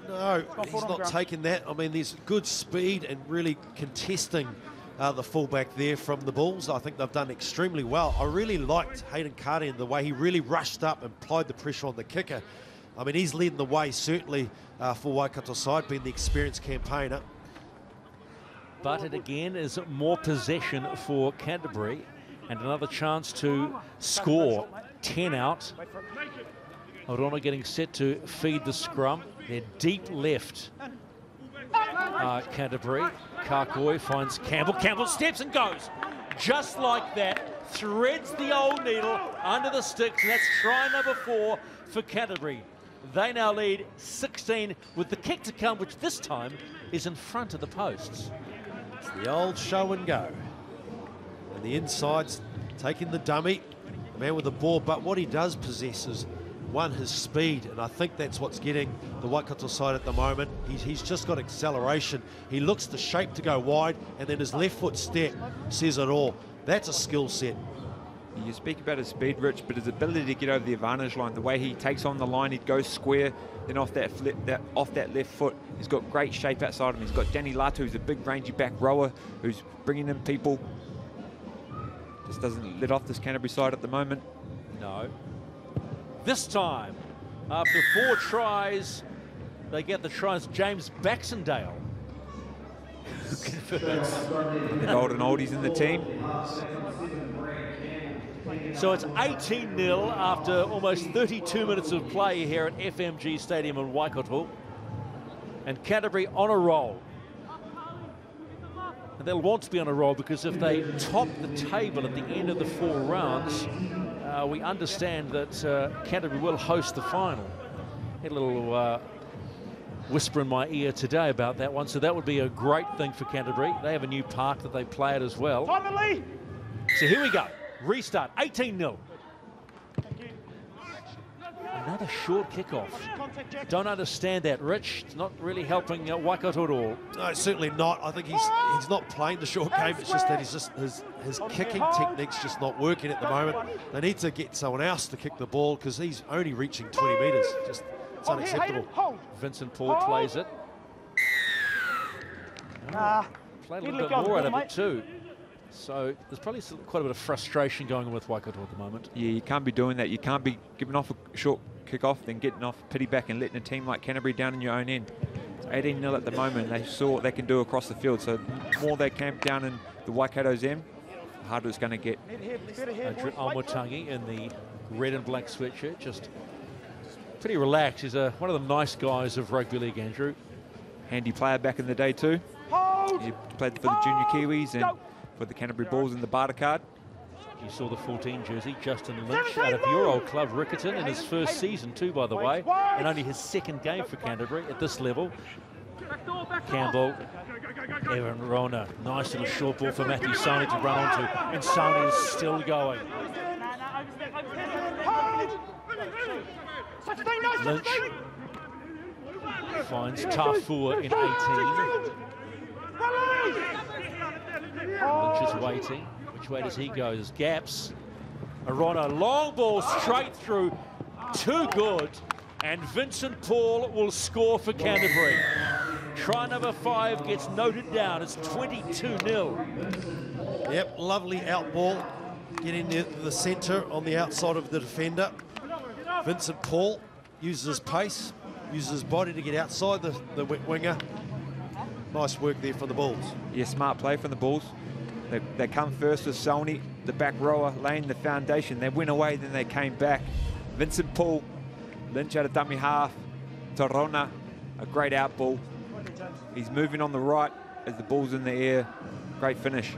No, he's not taking that. I mean, there's good speed and really contesting the fullback there from the Bulls. I think they've done extremely well. I really liked Hayden Carter and the way he really rushed up and applied the pressure on the kicker. I mean, he's leading the way, certainly, for Waikato side, being the experienced campaigner. But it again is more possession for Canterbury and another chance to score. 10 out. Arona getting set to feed the scrum. They're deep left. Canterbury. Kakoi finds Campbell. Campbell steps and goes. Just like that. Threads the old needle under the sticks. And that's try number 4 for Canterbury. They now lead 16 with the kick to come, which this time is in front of the posts. It's the old show and go. And the inside's taking the dummy. The man with the ball, but what he does possess is, one, his speed, and I think that's what's getting the Waikato side at the moment. He's just got acceleration. He looks the shape to go wide, and then his left foot step says it all. That's a skill set. You speak about his speed, Rich, but his ability to get over the advantage line, the way he takes on the line, he goes square, then off that flip, off that left foot. He's got great shape outside of him. He's got Danny Latu, who's a big rangy back rower, who's bringing in people. Just doesn't let off this Canterbury side at the moment. No. This time, after 4 tries, they get the tries. James Baxendale. The golden oldies in the team. So it's 18-0 after almost 32 minutes of play here at FMG Stadium in Waikato. And Canterbury on a roll. And they'll want to be on a roll because if they top the table at the end of the 4 rounds, we understand that Canterbury will host the final. Had a little whisper in my ear today about that one, so that would be a great thing for Canterbury. They have a new park that they play at as well. So here we go. Restart, 18-0. Another short kickoff. Don't understand that, Rich. It's not really helping Waikato at all. No, certainly not. I think he's not playing the short game. It's just that his kicking technique's just not working at the moment. They need to get someone else to kick the ball because he's only reaching 20 metres. Just it's unacceptable. Vincent Paul plays it. Play a little bit more out of it too. So there's probably quite a bit of frustration going on with Waikato at the moment. Yeah, you can't be doing that. You can't be giving off a short kick-off, then getting off pity back and letting a team like Canterbury down in your own end. 18-0 at the moment. They saw what they can do across the field. So the more they camp down in the Waikato's end, the harder it's going to get. Andrew Almotangi in the red and black sweatshirt, just pretty relaxed. He's one of the nice guys of rugby league, Andrew. Handy player back in the day too. He played for the Junior Kiwis and for the Canterbury Bulls in the Barter card. You saw the 14 jersey, Justin Lynch, out of your old club, Riccarton, in his first season too, by the way, and only his second game for Canterbury at this level. Campbell, Evan Rona, nice little short ball for Matthew Sony to run onto, and Sony is still going. Lynch finds Tafua in 18. Lynch is waiting. Which way does he go? There's gaps. Arona, long ball straight through. Too good. And Vincent Paul will score for Canterbury. Try number 5 gets noted down. It's 22-0. Yep, lovely out ball. Getting to the centre on the outside of the defender. Vincent Paul uses his pace, uses his body to get outside the winger. Nice work there from the Bulls. Yeah, smart play from the Bulls. They come first with Sony, the back rower, laying the foundation. They went away, then they came back. Vincent Paul, Lynch out of dummy half. Tarona, a great out ball. He's moving on the right as the ball's in the air. Great finish.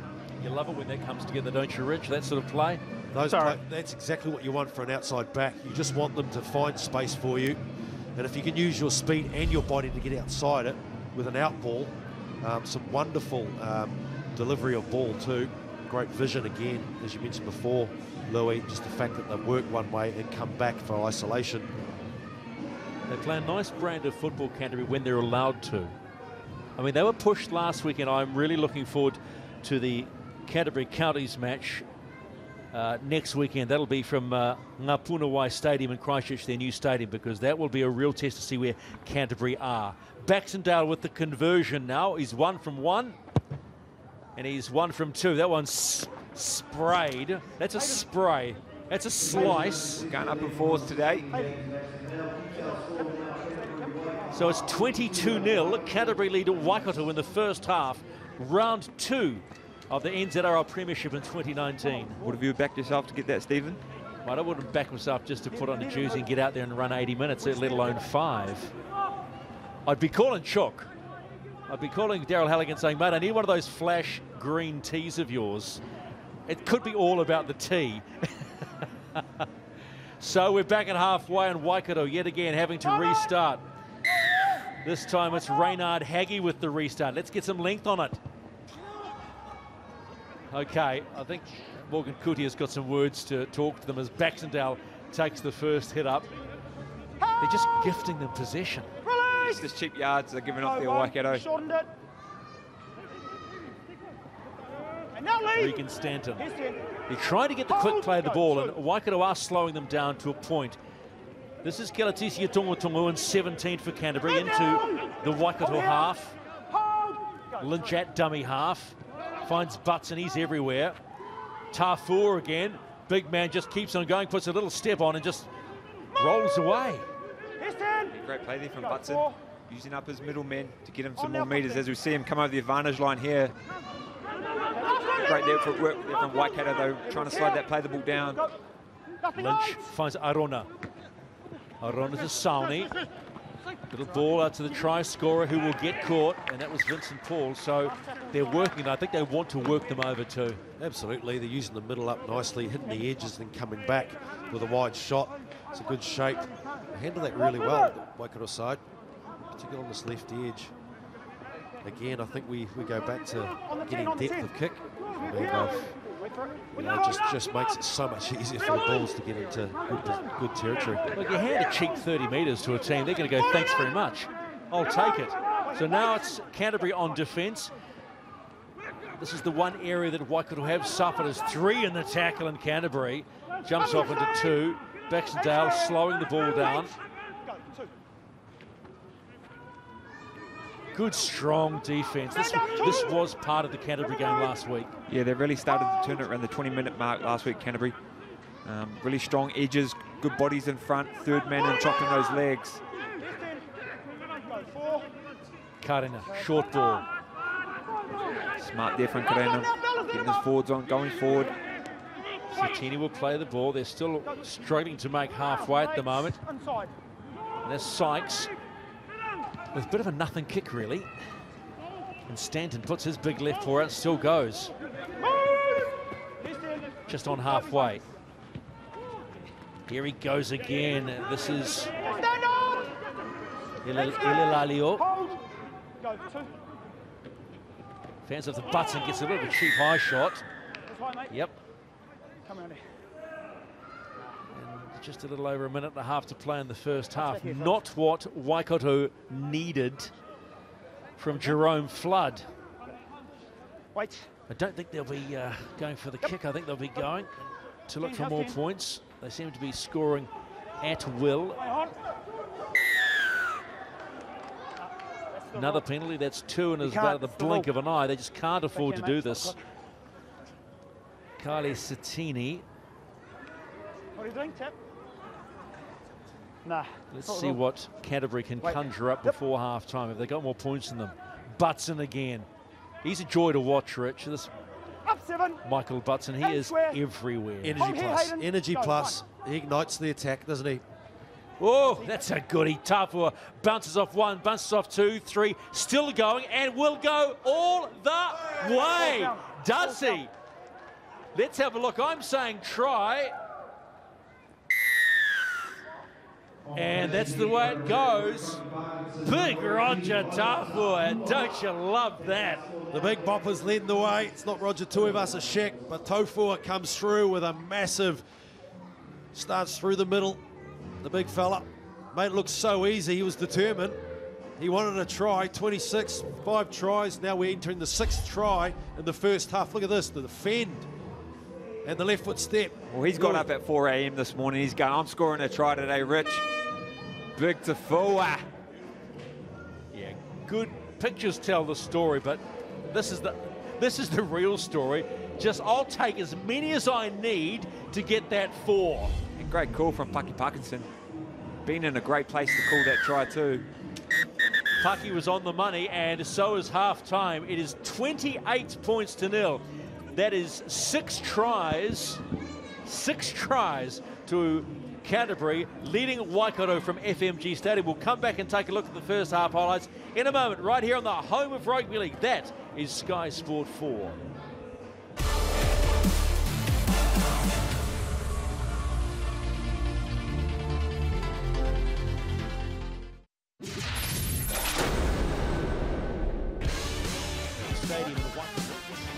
You love it when that comes together, don't you, Rich? That sort of play? That's exactly what you want for an outside back. You just want them to find space for you. And if you can use your speed and your body to get outside it with an out ball, some wonderful delivery of ball too. Great vision again, as you mentioned before, Louis, just the fact that they work one way and come back for isolation. They play a nice brand of football, Canterbury, when they're allowed to. I mean, they were pushed last week, and I'm really looking forward to the Canterbury Counties match next weekend. That'll be from Ngapunawai Stadium in Christchurch, their new stadium, because that will be a real test to see where Canterbury are. Baxendale with the conversion now. He's 1 from 1. And he's 1 from 2. That one's sprayed. That's a spray. That's a slice. Going up and forwards today. So it's 22-0. Canterbury lead Waikato in the first half. Round 2 of the NZRL Premiership in 2019. Would have you backed yourself to get that, Stephen? Well, I wouldn't back myself just to put on a jersey and get out there and run 80 minutes, let alone 5. I'd be calling Chook. I'd be calling Daryl Halligan saying, mate, I need one of those flash green tees of yours. It could be all about the tee. So we're back at halfway, and Waikato yet again having to restart. This time it's Reynard Haggie with the restart. Let's get some length on it. Okay, I think Morgan Kuti has got some words to talk to them as Baxendale takes the first hit up. They're just gifting them possession. Just cheap yards they're giving off their Waikato. Regan Stanton. They're trying to get the quick play of the ball, and Waikato are slowing them down to a point. This is Kelatisia Tongotongo in 17 for Canterbury into the Waikato half. Lynch at dummy half. Finds Butts, and he's everywhere. Tafua again. Big man just keeps on going, puts a little step on and just rolls away. Great play there from Butson, using up his middle men to get him some more metres as we see him come over the advantage line here. Great there for work there from Waikato, though, trying to slide that play the ball down. Lynch finds Arona. Arona to Sauni. Little ball out to the try scorer who will get caught, and that was Vincent Paul. So they're working, and I think they want to work them over too. Absolutely, they're using the middle up nicely, hitting the edges and coming back with a wide shot. It's a good shape. They handle that really well, the Waikato side, particularly on this left edge. Again, I think we go back to getting depth of kick. Just makes it so much easier for the Bulls to get into good territory. Look, you hand a cheap 30 metres to a team, they're going to go, thanks very much. I'll take it. So now it's Canterbury on defence. This is the one area that Waikato have suffered as 3 in the tackle, and Canterbury jumps off into 2. Baxendale slowing the ball down. Good, strong defence. This was part of the Canterbury game last week. Yeah, they really started to turn it around the 20-minute mark last week, Canterbury. Really strong edges, good bodies in front, third man and chopping those legs. Karina, short ball. Smart there from Karina. Getting his forwards on, going forward. Satini will play the ball. They're still struggling to make halfway at the moment. And there's Sykes with a bit of a nothing kick, really. And Stanton puts his big left paw out, still goes. Just on halfway. Here he goes again. This is Ilalalio. Fans of the Button gets a bit of a cheap high shot. Yep. And just a little over a minute and a half to play in the first half. Not what Waikato needed from Jerome Flood. Wait. I don't think they'll be going for the kick. I think they'll be going to look for more points. They seem to be scoring at will. Another penalty, that's 2 and is about the blink of an eye. They just can't afford to do this. Kylie Satini. What are you doing, Tip? Nah. Let's see what Canterbury can conjure up before half-time. Have they got more points in them? Butson again. He's a joy to watch, Rich. This Michael Butson, he is everywhere. Energy plus, energy plus. He ignites the attack, doesn't he? Oh, that's a goodie. Tafua bounces off 1, bounces off 2, 3, still going, and will go all the way. Does he? Let's have a look. I'm saying try. And that's the way it goes. Big Roger Tafua, don't you love that? The big boppers leading the way. It's not Roger Tuivasa-Sheck, but Tofua comes through with a massive, starts through the middle. The big fella made it look so easy. He was determined. He wanted a try. 26, 5 tries. Now we're entering the 6th try in the first half. Look at this, the defend and the left foot step. Well, he's got up at 4 a.m. this morning. He's going, I'm scoring a try today, Rich. Big Tafua. Yeah, good pictures tell the story, but this is the real story. Just I'll take as many as I need to get that 4. And great call from Paki Parkinson. Been in a great place to call that try too. Paki was on the money, and so is half-time. It is 28 points to 0. That is 6 tries to Canterbury, leading Waikato from FMG Stadium. We'll come back and take a look at the first half highlights in a moment, right here on the home of rugby league. That is Sky Sport 4.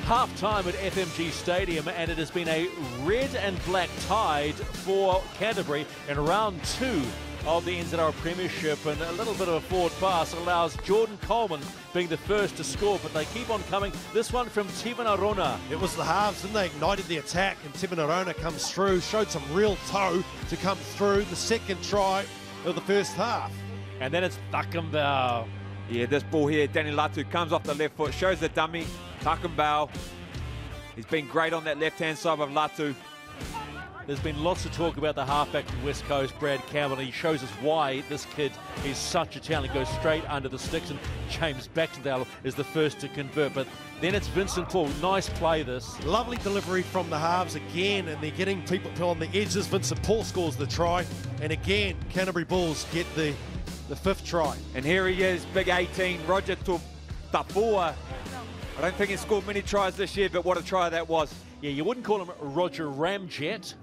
Half-time at FMG Stadium, and it has been a red and black tide for Canterbury in round 2 of the NZR Premiership, and a little bit of a forward pass allows Jordan Coleman being the first to score, but they keep on coming. This one from Tivana Rona. It was the halves, didn't they? Ignited the attack, and Tivana Rona comes through, showed some real toe to come through. The second try of the first half. And then it's Takambau. Yeah, this ball here, Danny Latu comes off the left foot, shows the dummy. Takambau, he's been great on that left-hand side of Latu. There's been lots of talk about the halfback from West Coast, Brad Campbell. He shows us why this kid is such a talent. Goes straight under the sticks, and James Baxendale is the first to convert. But then it's Vincent Paul. Nice play, this. Lovely delivery from the halves again, and they're getting people on the edges. Vincent Paul scores the try, and again, Canterbury Bulls get the 5th try. And here he is, big 18, Roger Tafua. I don't think he scored many tries this year, but what a try that was. Yeah, you wouldn't call him Roger Ramjet,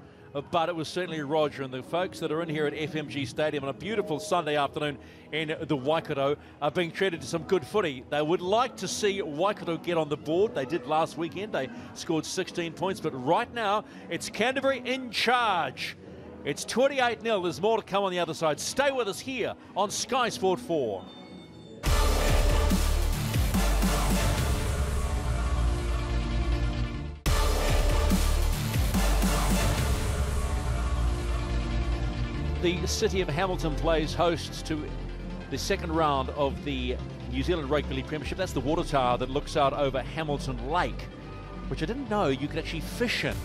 but it was certainly Roger. And the folks that are in here at FMG Stadium on a beautiful Sunday afternoon in the Waikato are being treated to some good footy. They would like to see Waikato get on the board. They did last weekend. They scored 16 points, but right now it's Canterbury in charge. It's 28-0. There's more to come on the other side. Stay with us here on Sky Sport 4. The city of Hamilton plays host to the second round of the New Zealand Rugby League Premiership. That's the water tower that looks out over Hamilton Lake, which I didn't know you could actually fish in.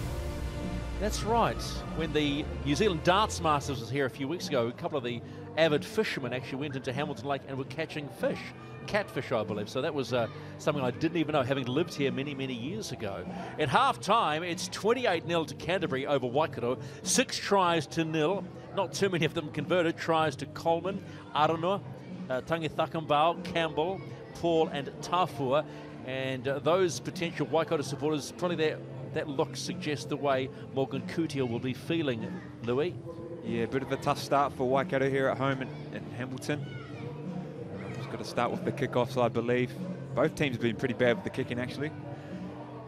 That's right. When the New Zealand Darts Masters was here a few weeks ago, a couple of the avid fishermen actually went into Hamilton Lake and were catching fish. catfish, I believe. So that was something I didn't even know, having lived here many, many years ago. At half-time, it's 28-0 to Canterbury over Waikato. 6 tries to 0. Not too many of them converted. Tries to Coleman, Aronoa, Tangithakambao, Campbell, Paul and Tafua. And those potential Waikato supporters, probably that look suggests the way Morgan Kutia will be feeling, Louis. Yeah, a bit of a tough start for Waikato here at home in Hamilton. Just got to start with the kickoffs, I believe. Both teams have been pretty bad with the kicking, actually.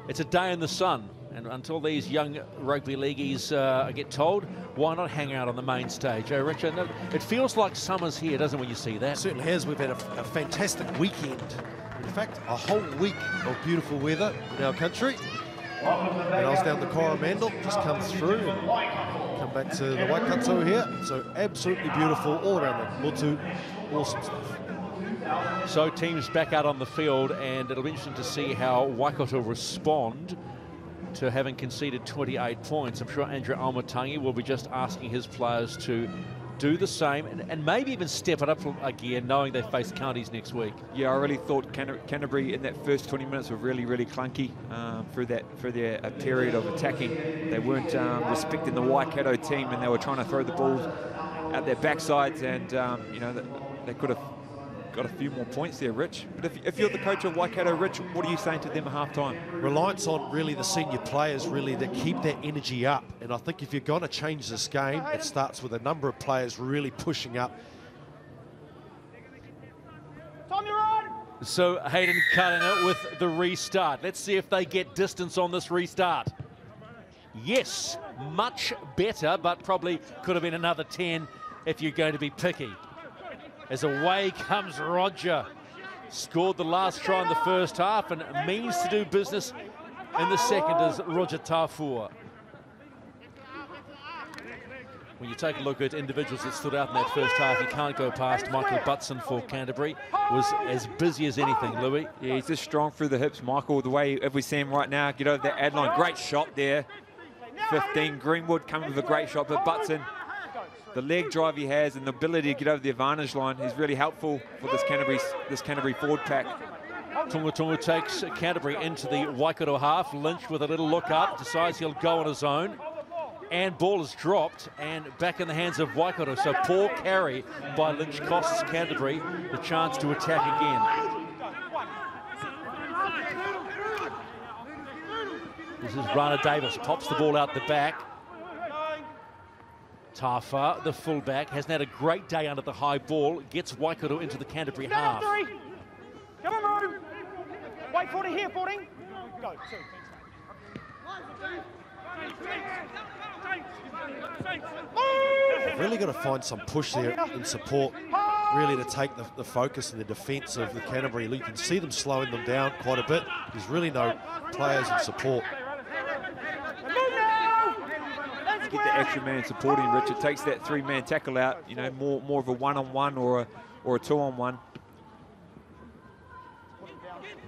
It's a day in the sun, and until these young rugby leagueies get told, why not hang out on the main stage? Richard, it feels like summer's here, doesn't it, when you see that? It certainly has. We've had a fantastic weekend. In fact, a whole week of beautiful weather in our country. And I was down the Coromandel, just come through and come back to the Waikato here. So absolutely beautiful all around the Motu. Awesome stuff. So teams back out on the field, and it'll be interesting to see how Waikato respond to having conceded 28 points. I'm sure Andrew Almatangi will be just asking his players to do the same and maybe even step it up a gear, knowing they face counties next week. Yeah, I really thought Canterbury in that first 20 minutes were really, really clunky through their period of attacking. They weren't respecting the Waikato team, and they were trying to throw the balls at their backsides, and you know, they could have got a few more points there, Rich. But if you're the coach of Waikato, Rich, what are you saying to them at half-time? Reliance on really the senior players really that keep that energy up. And I think if you're going to change this game, it starts with a number of players really pushing up. Tom, you're on. So Hayden cutting it with the restart. Let's see if they get distance on this restart. Yes, much better, but probably could have been another 10 if you're going to be picky. As away comes Roger. Scored the last try in the first half and means to do business in the second as Roger Tafua. When you take a look at individuals that stood out in that first half, you can't go past Michael Butson for Canterbury. Was as busy as anything, Louis. Yeah, he's just strong through the hips, Michael. The way, if we see him right now, get over that ad line. Great shot there. 15, Greenwood coming with a great shot, but Butson, the leg drive he has and the ability to get over the advantage line is really helpful for this Canterbury forward pack. Tunga takes Canterbury into the Waikato half. Lynch with a little look up, decides he'll go on his own. And ball is dropped and back in the hands of Waikato. So poor carry by Lynch costs Canterbury the chance to attack again. This is Rana Davis, pops the ball out the back. Tafa, the fullback, hasn't had a great day under the high ball, gets Waikato into the Canterbury half. Come on, Roo. Wait, 40 here, 40. Go, 2. Really got to find some push there in support, really to take the focus and the defence of the Canterbury. You can see them slowing them down quite a bit. There's really no players in support. Get the extra man supporting Richard, takes that 3-man tackle out, you know, more of a one-on-one or a two-on-one.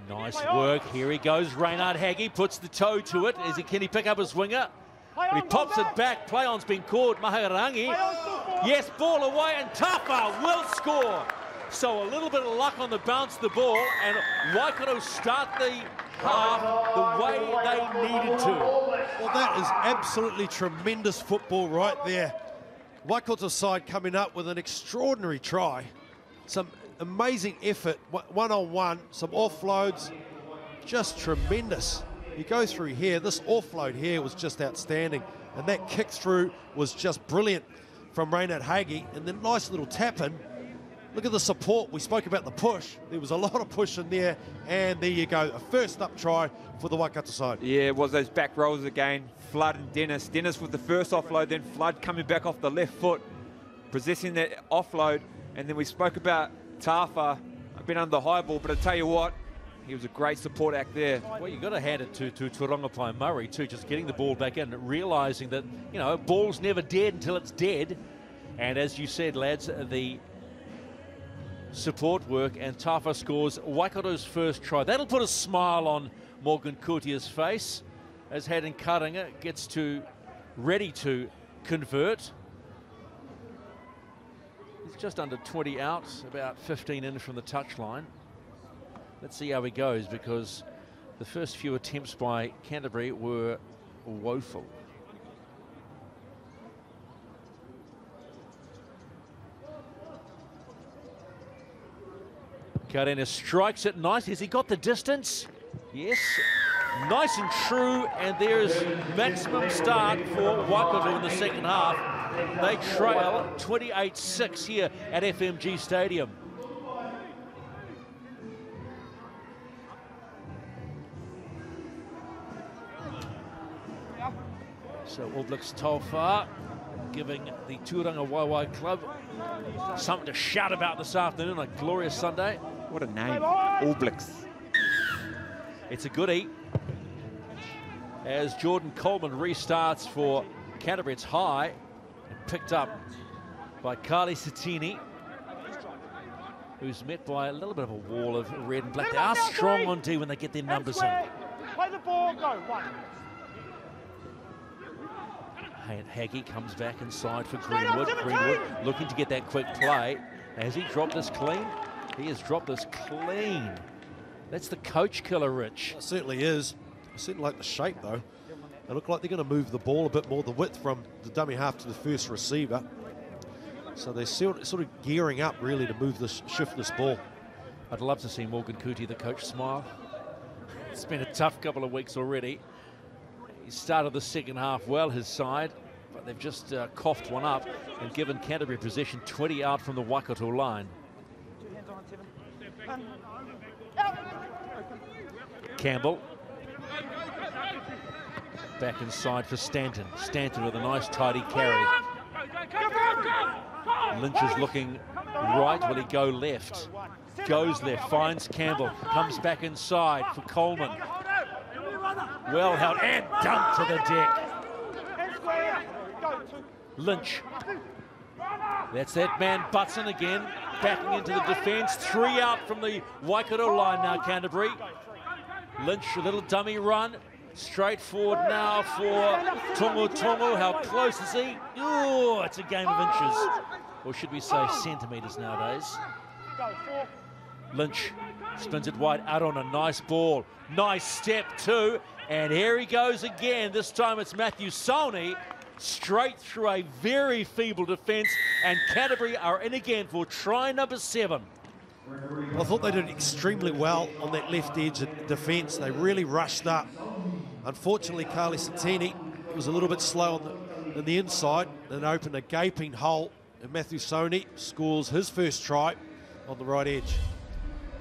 Nice work. Here he goes. Reynard Haggie puts the toe to it. Can he pick up his winger? But he pops it back. Play on's been called. Maharangi. Yes, ball away, and Tafa will score. So a little bit of luck on the bounce of the ball, and Waikato start the half the way they needed to. Well, that is absolutely tremendous football right there. Waikato side coming up with an extraordinary try. Some amazing effort, one-on-one, some offloads, just tremendous. You go through here, this offload here was just outstanding, and that kick through was just brilliant from Reynard Haggie, and then nice little tap in. Look at the support. We spoke about the push. There was a lot of push in there, and there you go, a first up try for the Waikato side. Yeah, it was those back rolls again. Flood and Dennis. Dennis with the first offload, then Flood coming back off the left foot, possessing that offload, and then we spoke about Tafa, a bit under the high ball, but I tell you what, he was a great support act there. Well, you've got to hand it to Turongapai Murray too, just getting the ball back in, realising that, you know, ball's never dead until it's dead. And as you said, lads, the support work, and Tafa scores Waikato's first try. That'll put a smile on Morgan Kutia's face as Hayden Karinga gets ready to convert. He's just under 20 out, about 15 in from the touchline. Let's see how he goes, because the first few attempts by Canterbury were woeful. Karena strikes it nice. Has he got the distance? Yes. Nice and true, and there's maximum start for Waikato in the second half. They trail 28-6 here at FMG Stadium. So All Blacks Tauwha giving the Turanga Waiwai club something to shout about this afternoon on a glorious Sunday. What a name, All Blacks. It's a goodie. As Jordan Coleman restarts for Canterbury, it's high and picked up by Carly Satini, who's met by a little bit of a wall of red and black. They are strong on D when they get their numbers in. Play the ball, go, one. Haggie comes back inside for Greenwood. Greenwood looking to get that quick play. Has he dropped this clean? He has dropped this clean. That's the coach killer, Rich. It certainly is. I certainly like the shape, though. They look like they're going to move the ball a bit more, the width from the dummy half to the first receiver. So they're sort of gearing up, really, to move this, shift this ball. I'd love to see Morgan Cootie, the coach, smile. It's been a tough couple of weeks already. He started the second half well, his side, but they've just coughed one up and given Canterbury possession 20 out from the Waikato line. Campbell. Back inside for Stanton. Stanton with a nice tidy carry. Lynch is looking right. Will he go left? Goes left, finds Campbell. Comes back inside for Coleman. Well held and dumped to the deck. Lynch. That's that man Butson again, backing into the defence. 3 out from the Waikato line now, Canterbury. Lynch, a little dummy run. Straight forward now for Tongo. How close is he? Oh, it's a game of inches. Or should we say centimetres nowadays. Lynch spins it wide out on a nice ball. Nice step too. And here he goes again. This time it's Matthew Sawney. Straight through a very feeble defence. And Canterbury are in again for try number 7. I thought they did extremely well on that left edge of defence. They really rushed up. Unfortunately, Carly Satini was a little bit slow on the inside and opened a gaping hole. And Matthew Sawney scores his first try on the right edge.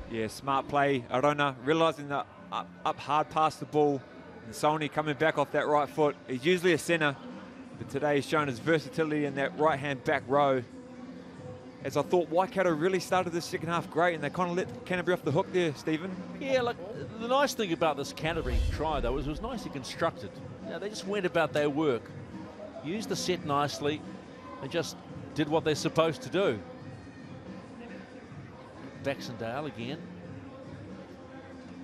Yeah, smart play. Arona realising that up hard past the ball. And Sawney coming back off that right foot. He's usually a centre, but today he's shown his versatility in that right-hand back row. As I thought Waikato really started the second half great, and they kind of let Canterbury off the hook there, Stephen. Yeah, look, the nice thing about this Canterbury try, though, is it was nicely constructed. You know, they just went about their work, used the set nicely, and just did what they're supposed to do. Baxendale again,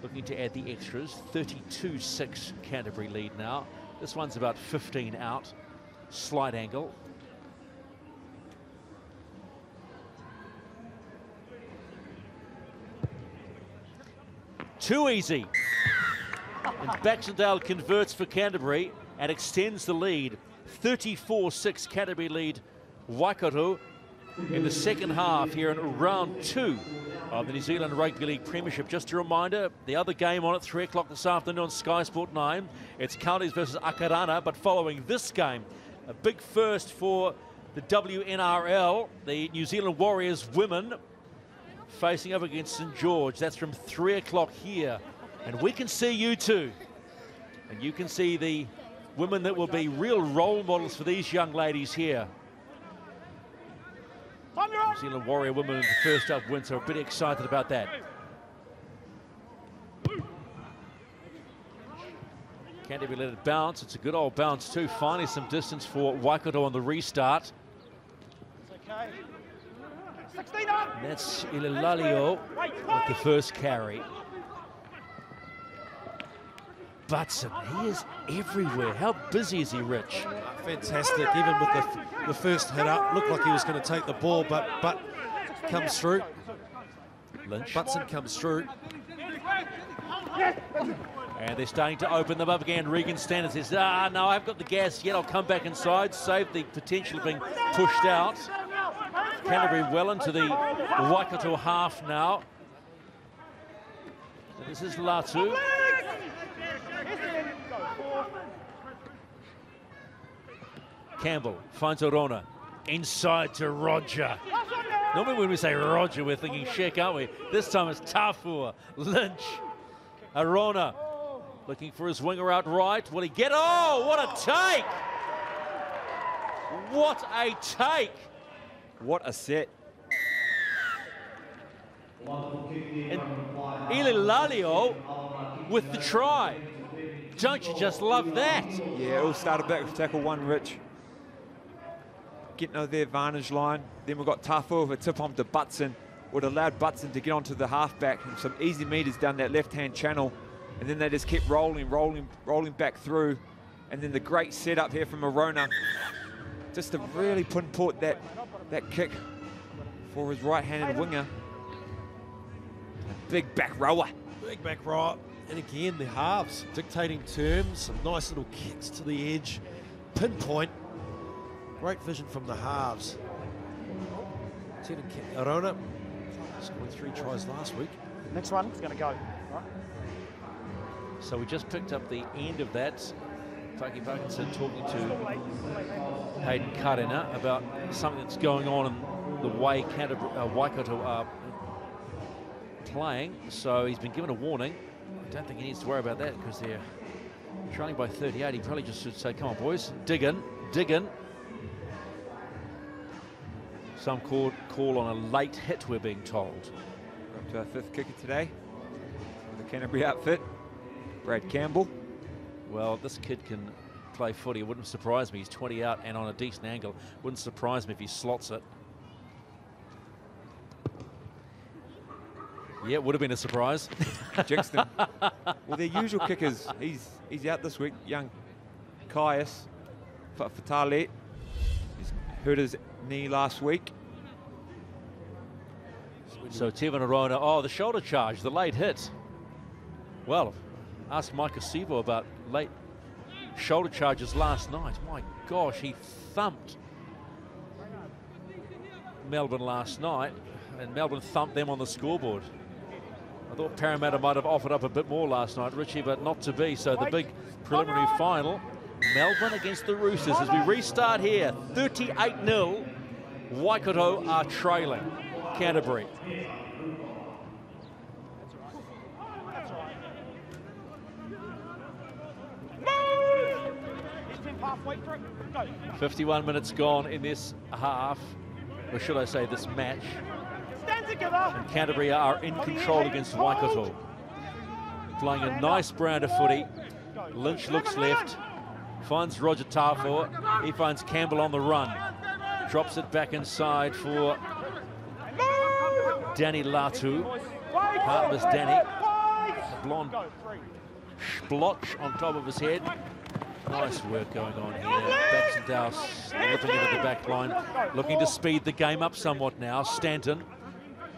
looking to add the extras. 32-6 Canterbury lead now. This one's about 15 out. Slight angle. Too easy. And Baxendale converts for Canterbury and extends the lead. 34-6 Canterbury lead Waikato in the second half here in round 2 of the New Zealand Rugby League Premiership. Just a reminder, the other game on at 3 o'clock this afternoon on Sky Sport 9. It's Counties versus Akarana, but following this game, a big first for the WNRL, the New Zealand Warriors women, facing up against St George. That's from 3 o'clock here. And we can see you too. And you can see the women that will be real role models for these young ladies here. New Zealand Warrior women in the first up win, so we're pretty excited about that. Canterbury let it bounce. It's a good old bounce too. Finally some distance for Waikato on the restart. Okay. And that's Ilalalio with the first carry. Butson, he is everywhere. How busy is he, Rich? Fantastic, even with the first hit up. Looked like he was going to take the ball, but comes through. Lynch. Butson comes through. And they're starting to open them up again. Regan Standard says, no, I've got the gas yet. I'll come back inside, save the potential of being pushed out. Canterbury well into the Waikato half now. So this is Latu. Campbell finds Orona. Inside to Roger. Normally when we say Roger, we're thinking Sheck, aren't we? This time it's Tafua. Lynch. Orona looking for his winger out right. Will he get? Oh, what a take! What a take! What a set. And Ililalio with the try. Don't you just love that? Yeah, it all started back with tackle 1, Rich. Getting over their vantage line. Then we've got Tafua with a tip on to Butson. Would allowed Butson to get onto the halfback and some easy meters down that left-hand channel. And then they just kept rolling back through. And then the great setup here from Orona. Just to really pinpoint that kick for his right-handed winger. A big back rower. Big back rower. And again, the halves dictating terms. Some nice little kicks to the edge. Pinpoint. Great vision from the halves. Orona scoring 3 tries last week. Next one is going to go. Right. So we just picked up the end of that. Taki Parkinson talking to Hayden Karena about something that's going on in the way Waikato are playing. So he's been given a warning. I don't think he needs to worry about that because they're trailing by 38. He probably just should say, come on, boys, dig in, dig in. Some call on a late hit, we're being told. Up to our 5th kicker today. The Canterbury outfit, Brad Campbell. Well, this kid can play footy. It wouldn't surprise me. He's 20 out and on a decent angle. Wouldn't surprise me if he slots it. Yeah, it would have been a surprise. Jinxed him. Well, their usual kickers, he's out this week. Young Caius Fatale. He's hurt his knee last week. So Tevan Orona, oh, the shoulder charge, the late hit. Well, ask Mike Asivo about late shoulder charges last night. My gosh, he thumped Melbourne last night, and Melbourne thumped them on the scoreboard. I thought Parramatta might have offered up a bit more last night, Richie, but not to be. So the big preliminary final, Melbourne against the Roosters. As we restart here, 38-0. Waikato are trailing Canterbury. Halfway through. Go. 51 minutes gone in this half, or should I say this match. Stand together. And Canterbury are in control against Waikato. Playing a nice brand of footy. Lynch looks left, finds Roger Tafua. He finds Campbell on the run. Drops it back inside for Danny Latu. Can't miss Danny. A blonde splotch on top of his head. Nice work going on here. Baxendale slipping into the back line, looking to speed the game up somewhat now. Stanton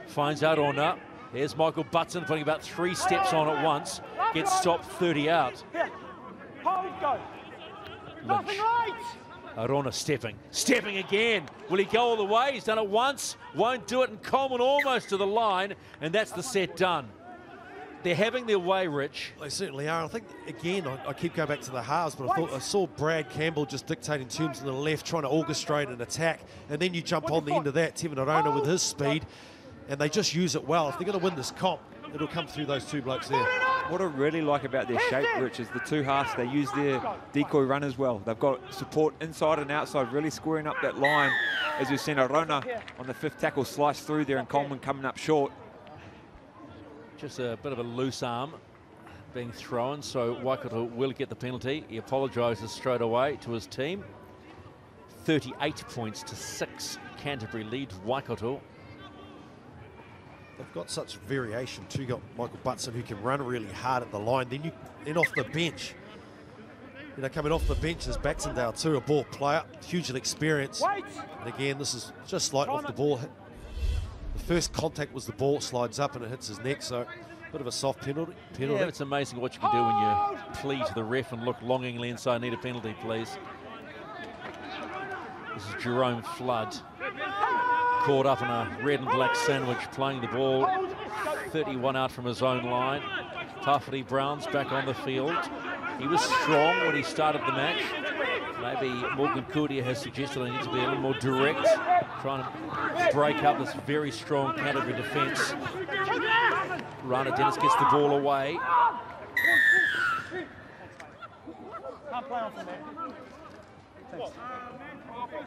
finds Orona. There's Michael Butson putting about 3 steps on at once. Gets stopped 30 out. Hold, go. Nothing right. Orona stepping again. Will he go all the way? He's done it once, won't do it, and Coleman almost to the line, and that's the set done. They're having their way, Rich. They certainly are. I think, again, I keep going back to the halves, but I saw Brad Campbell just dictating terms on the left, trying to orchestrate an attack, and then you jump on the end of that, Tevan Orona with his speed, and they just use it well. If they're going to win this comp, it'll come through those 2 blokes there. What I really like about their shape, Rich, is the 2 halves. They use their decoy runners well. They've got support inside and outside, really squaring up that line. As you've seen, Orona on the 5th tackle slice through there, and Coleman coming up short. Just a bit of a loose arm being thrown, so Waikato will get the penalty. He apologises straight away to his team. 38 points to 6. Canterbury leads Waikato. They've got such variation too. You've got Michael Butson, who can run really hard at the line. Then off the bench, coming off the bench is Baxendale too, a ball player, hugely experienced. And again, this is just slight off the ball. The first contact was the ball slides up and it hits his neck, so Bit of a soft penalty. Yeah, it's amazing what you can do when you plead to the ref and look longingly and say, I need a penalty, please. This is Jerome Flood, caught up in a red and black sandwich, playing the ball 31 out from his own line. Tawhiri Brown's back on the field. He was strong when he started the match. Maybe Morgan Kudia has suggested they need to be a little more direct, trying to break up this very strong Canterbury defence. Rana Dennis gets the ball away. Can't play on from there. Thanks.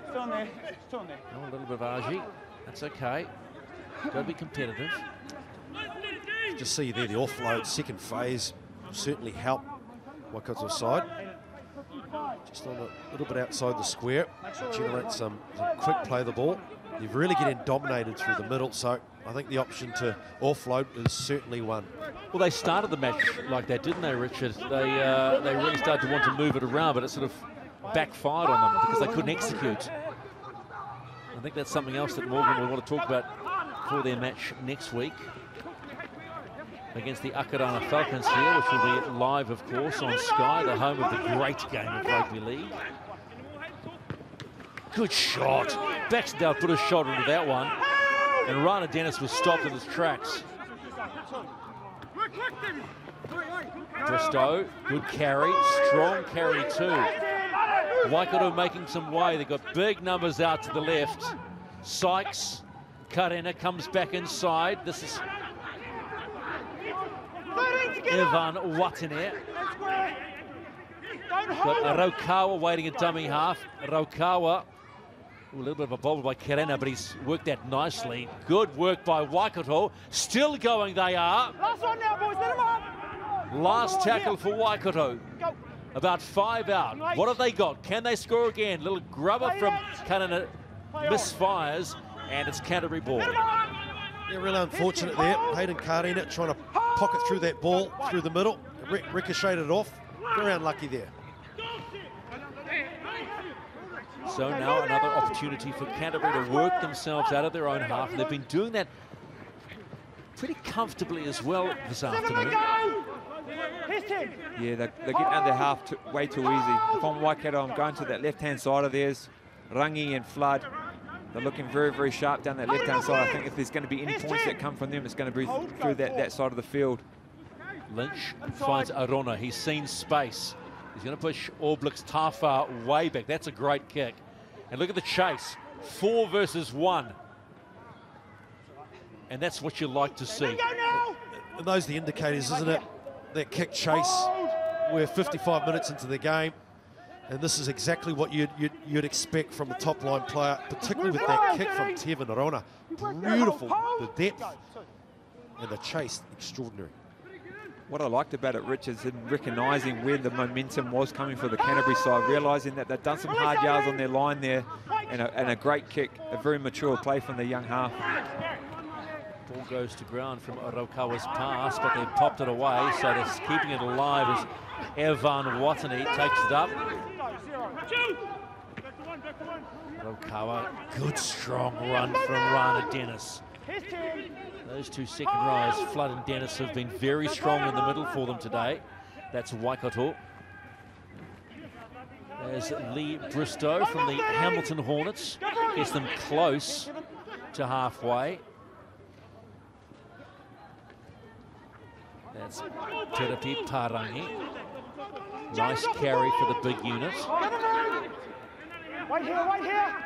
Still on there. Still on there. Oh, a little bit of Argy. That's okay. Got to be competitive. Just see there the offload, second phase, certainly help Waikato's side. Just on a little bit outside the square, generate some quick play of the ball. You're really getting dominated through the middle, so I think the option to offload is certainly one. Well, they started the match like that, didn't they, Richard? They really started to want to move it around, but it sort of backfired on them because they couldn't execute. I think that's something else that Morgan will want to talk about for their match next week against the Akarana Falcons here, which will be live, of course, on Sky, the home of the great game of rugby league. Good shot. Baxendale put a shot into that one, and Rana Dennis was stopped in his tracks. Bristow, good carry, strong carry too. Waikato making some way. They've got big numbers out to the left. Sykes, Karena comes back inside. This is Evan Watene. Got Raukawa waiting at dummy half. Raukawa, a little bit of a bobble by Karena, but he's worked that nicely. Good work by Waikato. Still going they are. Last one now, boys. Let him up. Last tackle for Waikato. About 5 out. What have they got? Can they score again? Little grubber from Karena misfires, and it's Canterbury ball. Yeah, really unfortunate there. Hayden Karena trying to pocket through that ball through the middle. Ricocheted it off. Very unlucky there. So now another opportunity for Canterbury to work themselves out of their own half. They've been doing that pretty comfortably as well this afternoon. Yeah, they're getting under half way too easy. If I'm Waikato, I'm going to that left-hand side of theirs. Rangi and Flood, they're looking very, very sharp down that left-hand side. I think if there's going to be any points that come from them, it's going to be through that side of the field. Lynch finds Arona. He's seen space. He's going to push All Blacks Tafa way back. That's a great kick. And look at the chase. 4 versus 1. And that's what you like to see. And those are the indicators, isn't it? That kick chase. We're 55 minutes into the game. And this is exactly what you'd expect from a top-line player, particularly with that kick from Tevin Arona. Beautiful, the depth and the chase, extraordinary. What I liked about it, Rich, is in recognising where the momentum was coming for the Canterbury side, realising that they've done some hard yards on their line there, and a great kick, a very mature play from the young half. Ball goes to ground from Araukawa's pass, but they've popped it away, so they're keeping it alive as Evan Watene takes it up. Araukawa, good strong run from Rana Dennis. Those two second rows, Flood and Dennis, have been very strong in the middle for them today. That's Waikato. There's Lee Bristow from the Hamilton Hornets. Gets them close to halfway. That's Terapi Parangi. Nice carry for the big unit. Wait here.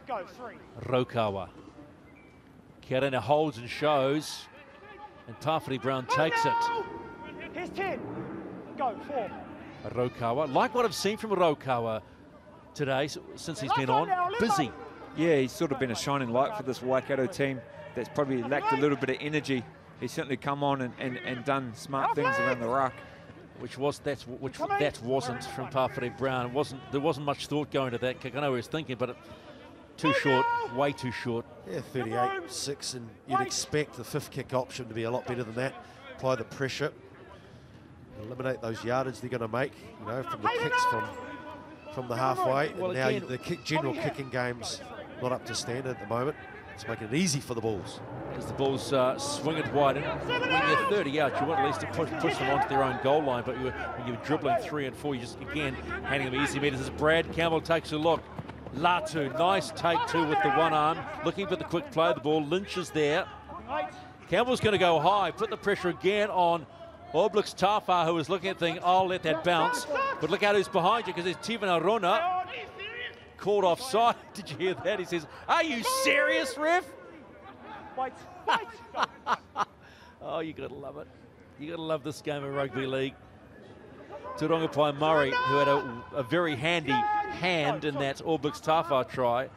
Go, 3. Raukawa. Karena holds and shows, and Tawhiri Brown takes it. Here's 10. Go, 4. Raukawa, like what I've seen from Raukawa today since he's been on, busy. Yeah, he's sort of been a shining light for this Waikato team that's probably lacked a little bit of energy. He's certainly come on and done smart things around the ruck. That wasn't from Tawhiri Brown. There wasn't much thought going to that kick. I know he was thinking, but too short, way too short. Yeah, 38-6, and you'd expect the 5th kick option to be a lot better than that. Apply the pressure, eliminate those yardage they're going to make, from the kicks from the halfway. Well, and now again, the general kicking game's not up to standard at the moment. It's making it easy for the Bulls. As the Bulls swing it wide. And when you're 30 out, you want at least to push them onto their own goal line. But when you're dribbling 3 and 4, you just, again, handing them easy meters. As Brad Campbell takes a look. Latu, nice take two with the one arm. Looking for the quick play of the ball. Lynch is there. Campbell's going to go high. Put the pressure again on Oblix Tafar, who was looking at the thing. I'll let that bounce. But look out who's behind you, because there's Tivan Arona. Called offside. Did you hear that? He says, "Are you serious, ref?" Wait. Oh, you gotta love it. You gotta love this game of rugby league. Te Rongapai Murray, who had a very handy hand in that Oblix Tafar try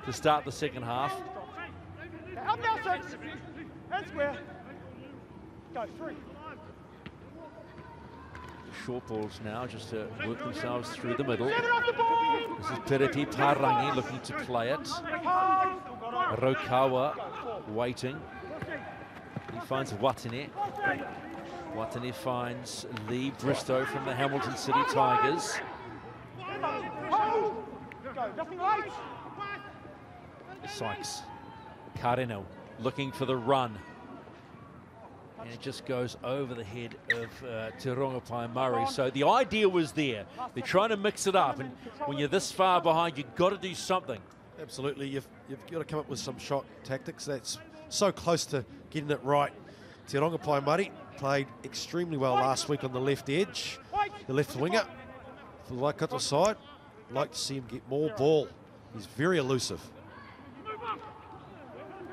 to start the second half. Up now, 6. And square. Go, 3. Short balls now just to work themselves through the middle. Seven off the ball. This is Perepi Parangi looking to play it. Rokawa waiting. He finds Watene. Watene finds Lee Bristow from the Hamilton City Tigers. Go, nothing late. Sykes. Kareno looking for the run. And it just goes over the head of Te Rongapai Murray. So the idea was there. They're trying to mix it up. And when you're this far behind, you've got to do something. Absolutely. You've got to come up with some shot tactics. That's so close to getting it right. Te Rongapai Murray played extremely well last week on the left edge. The left winger for the Waikato side. I'd like to see him get more ball. He's very elusive.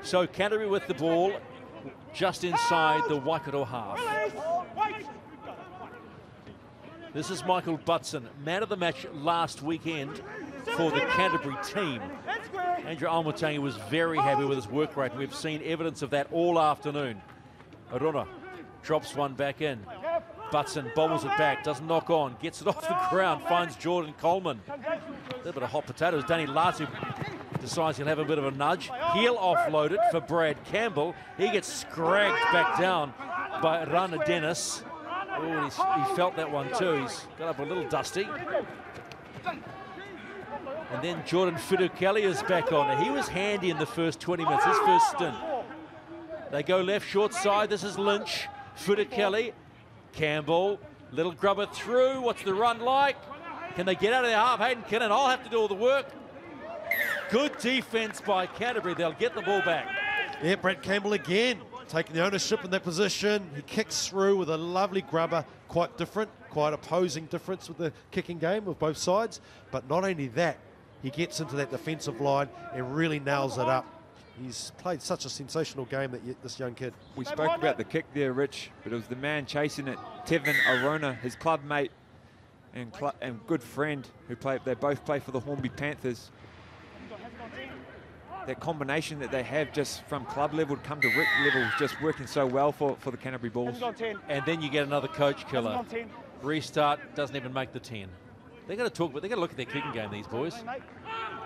So Canterbury with the ball just inside the Waikato half. This is Michael Butson, man of the match last weekend for the Canterbury team. Andrew Almutangi was very happy with his work rate, and we've seen evidence of that all afternoon. Aruna drops one back in. Butson bobbles it back, doesn't knock on, gets it off the ground, finds Jordan Coleman. A little bit of hot potatoes. Danny Latu decides he'll have a bit of a nudge. He'll offload it for Brad Campbell. He gets scragged back down by Rana Dennis. Oh, he felt that one too. He's got up a little dusty. And then Jordan Fidukeli is back on. He was handy in the first 20 minutes, his first stint. They go left, short side. This is Lynch. Fidukeli. Campbell. Little grubber through. What's the run like? Can they get out of their half? Hayden Kinnan, I'll have to do all the work. Good defense by Canterbury. They'll get the ball back. Yeah, Brad Campbell again, taking the ownership in that position. He kicks through with a lovely grubber. Quite different, quite opposing difference with the kicking game of both sides. But not only that, he gets into that defensive line and really nails it up. He's played such a sensational game, this young kid. We spoke about the kick there, Rich, but it was the man chasing it, Tevin Arona, his club mate and good friend, they both play for the Hornby Panthers. That combination that they have just from club level to come to rec level is just working so well for the Canterbury Bulls. And then you get another coach killer. Restart, doesn't even make the 10. They're going to talk, but they're going to look at their kicking game, these boys.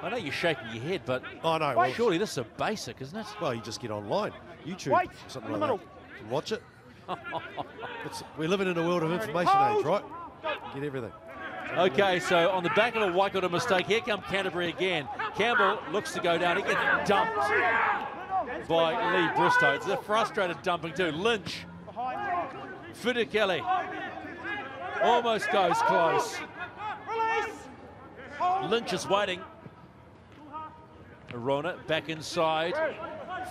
I know you're shaking your head, but well, surely this is a basic, isn't it? Well, you just get online, YouTube, something like that. You can watch it. We're living in a world of information age, right? Get everything. Okay, so on the back of a Waikato mistake, here come Canterbury again. Campbell looks to go down. He gets dumped by Lee Bristow. It's a frustrated dumping too. Lynch. Fidukeli. Almost goes close. Lynch is waiting. Arona back inside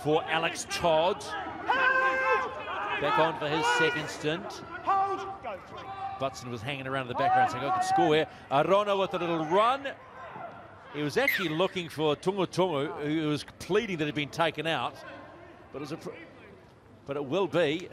for Alex Todd. Back on for his second stint. Butson was hanging around in the background saying, I could score here. Arona with a little run. He was actually looking for Tungutungu, who was pleading that he'd been taken out. But it will be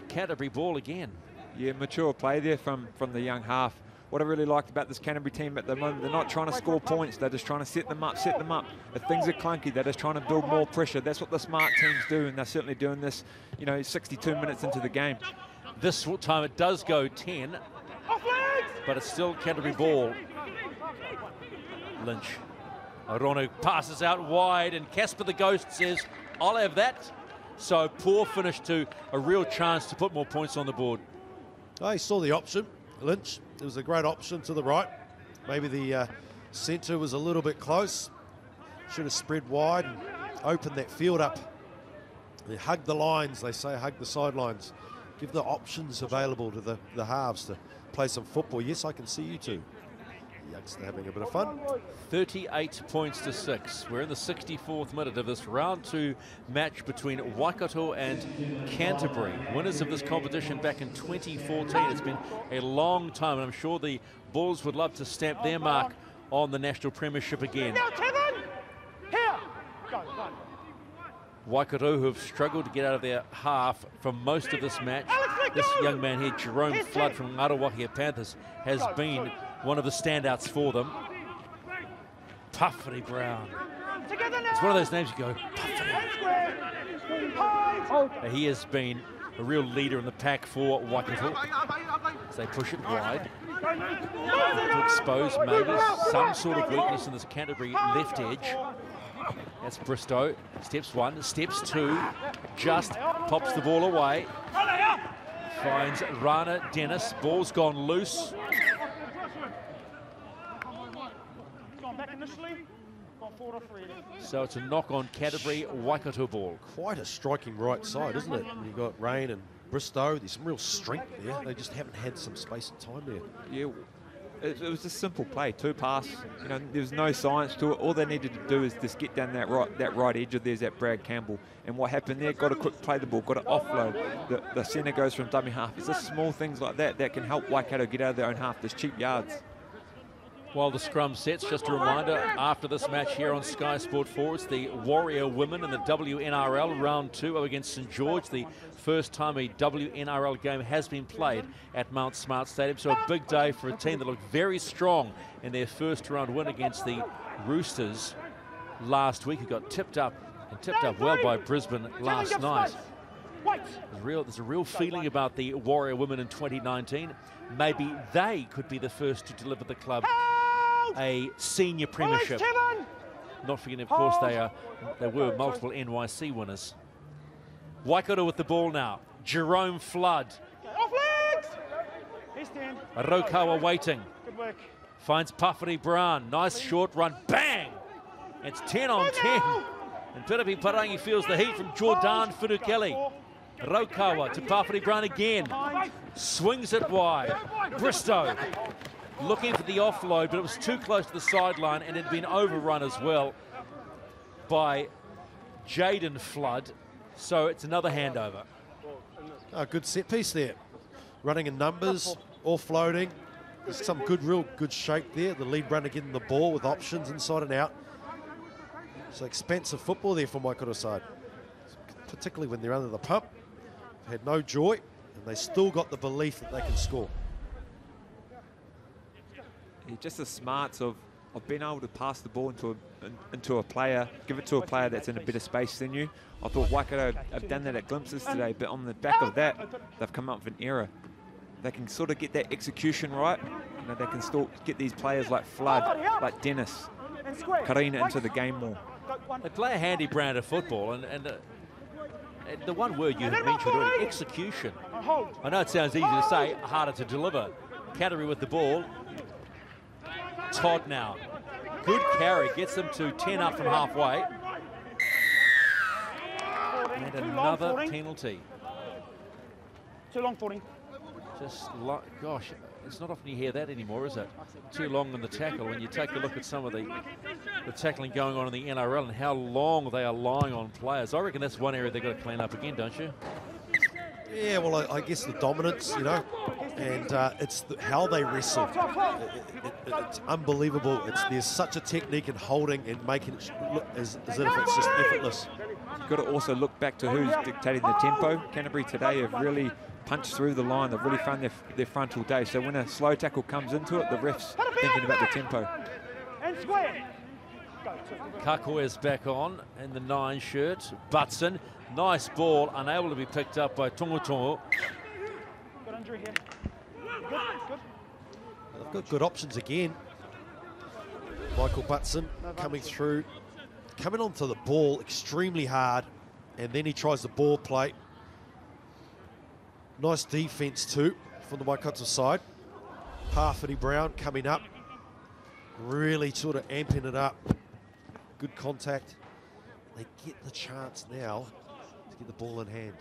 Canterbury ball again. Yeah, mature play there from the young half. What I really liked about this Canterbury team at the moment, they're not trying to score points, they're just trying to set them up. If things are clunky, they're just trying to build more pressure. That's what the smart teams do, and they're certainly doing this, 62 minutes into the game. This time it does go 10, but it's still Canterbury ball. Lynch. Arona passes out wide, and Casper the Ghost says, I'll have that. So poor finish to a real chance to put more points on the board. Oh, he saw the option, Lynch. It was a great option to the right. Maybe the centre was a little bit close. Should have spread wide and opened that field up. They hug the lines, they say, hug the sidelines. Give the options available to the halves to play some football. Yes, I can see you too. Youngster having a bit of fun. 38 points to 6. We're in the 64th minute of this round 2 match between Waikato and Canterbury. Winners of this competition back in 2014. It's been a long time, and I'm sure the Bulls would love to stamp their mark on the National Premiership again. Now, Kevin! Here! Go, go. Waikato, who have struggled to get out of their half for most of this match. This young man here, Jerome Flood from Ngaruawahia Panthers, has been one of the standouts for them. Puffity Brown. It's one of those names you go, Puffity. He has been a real leader in the pack for Waikato. As they push it wide to expose maybe some sort of weakness in this Canterbury left edge. That's Bristow. Steps 1, steps 2, just pops the ball away. Finds Rana Dennis. Ball's gone loose. So it's a knock on Canterbury, Waikato ball. Quite a striking right side, isn't it? You've got Rain and Bristow. There's some real strength there. They just haven't had some space and time there. Yeah, it was a simple play, 2 pass. You know, there was no science to it. All they needed to do is just get down that right edge of theirs, that Brad Campbell. And what happened there? Got to quick play the ball, got to offload. The centre goes from dummy half. It's just small things like that that can help Waikato get out of their own half. There's cheap yards. While the scrum sets, just a reminder, after this match here on Sky Sport 4, it's the Warrior Women in the WNRL Round 2 against St George. The first time a WNRL game has been played at Mount Smart Stadium. So a big day for a team that looked very strong in their first round win against the Roosters last week, who got tipped up well by Brisbane last night. There's a real feeling about the Warrior Women in 2019. Maybe they could be the first to deliver the club a senior premiership. Not forgetting, of course, they were multiple NYC winners. Waikato with the ball now. Jerome Flood. Off legs! Rokawa waiting. Good work. Finds Puffity Brown. Nice short run. Bang! It's 10 on 10. And Pirapi Parangi feels the heat from Jordan Funukeli. Rokawa to Puffity Brown again. Swings it wide. Bristow looking for the offload, but it was too close to the sideline and had been overrun as well by Jaden Flood. So it's another handover. Oh, good set piece there. Running in numbers, offloading. There's some real good shape there. The lead runner getting the ball with options inside and out. It's expensive football there from Waikato side, particularly when they're under the pump. Had no joy, and they still got the belief that they can score. Yeah, just the smarts of being able to pass the ball into a player, give it to a player that's in a better space than you. I thought Waikato have done that at glimpses today, but on the back of that, they've come up with an error. They can sort of get that execution right. You know, they can still get these players like Flood, like Dennis, Karina into the game more. They play a handy brand of football, and the one word you have mentioned already, execution. I know it sounds easy to say, harder to deliver. Canterbury with the ball. Todd now. Good carry, gets them to 10 up from halfway. And another penalty. Too long, 40. Just like, gosh, it's not often you hear that anymore, is it? Too long in the tackle. When you take a look at some of the tackling going on in the NRL and how long they are lying on players, I reckon that's one area they've got to clean up again, don't you? Yeah, well, I guess the dominance, you know, and it's how they wrestle. It's unbelievable. There's such a technique in holding and making it look as if it's just effortless. You've got to also look back to who's dictating the tempo. Canterbury today have really punched through the line. They've really found their frontal day. So when a slow tackle comes into it, the ref's thinking about the tempo. And square. Kako is back on in the 9 shirt. Butson, nice ball, unable to be picked up by Tongotongo. Good injury here. Good, good. They've got good options again. Michael Butson coming through, coming onto the ball extremely hard, and then he tries the ball play. Nice defense too from the Waikato side. Parfity Brown coming up, really sort of amping it up. good contact. They get the chance now to get the ball in hand.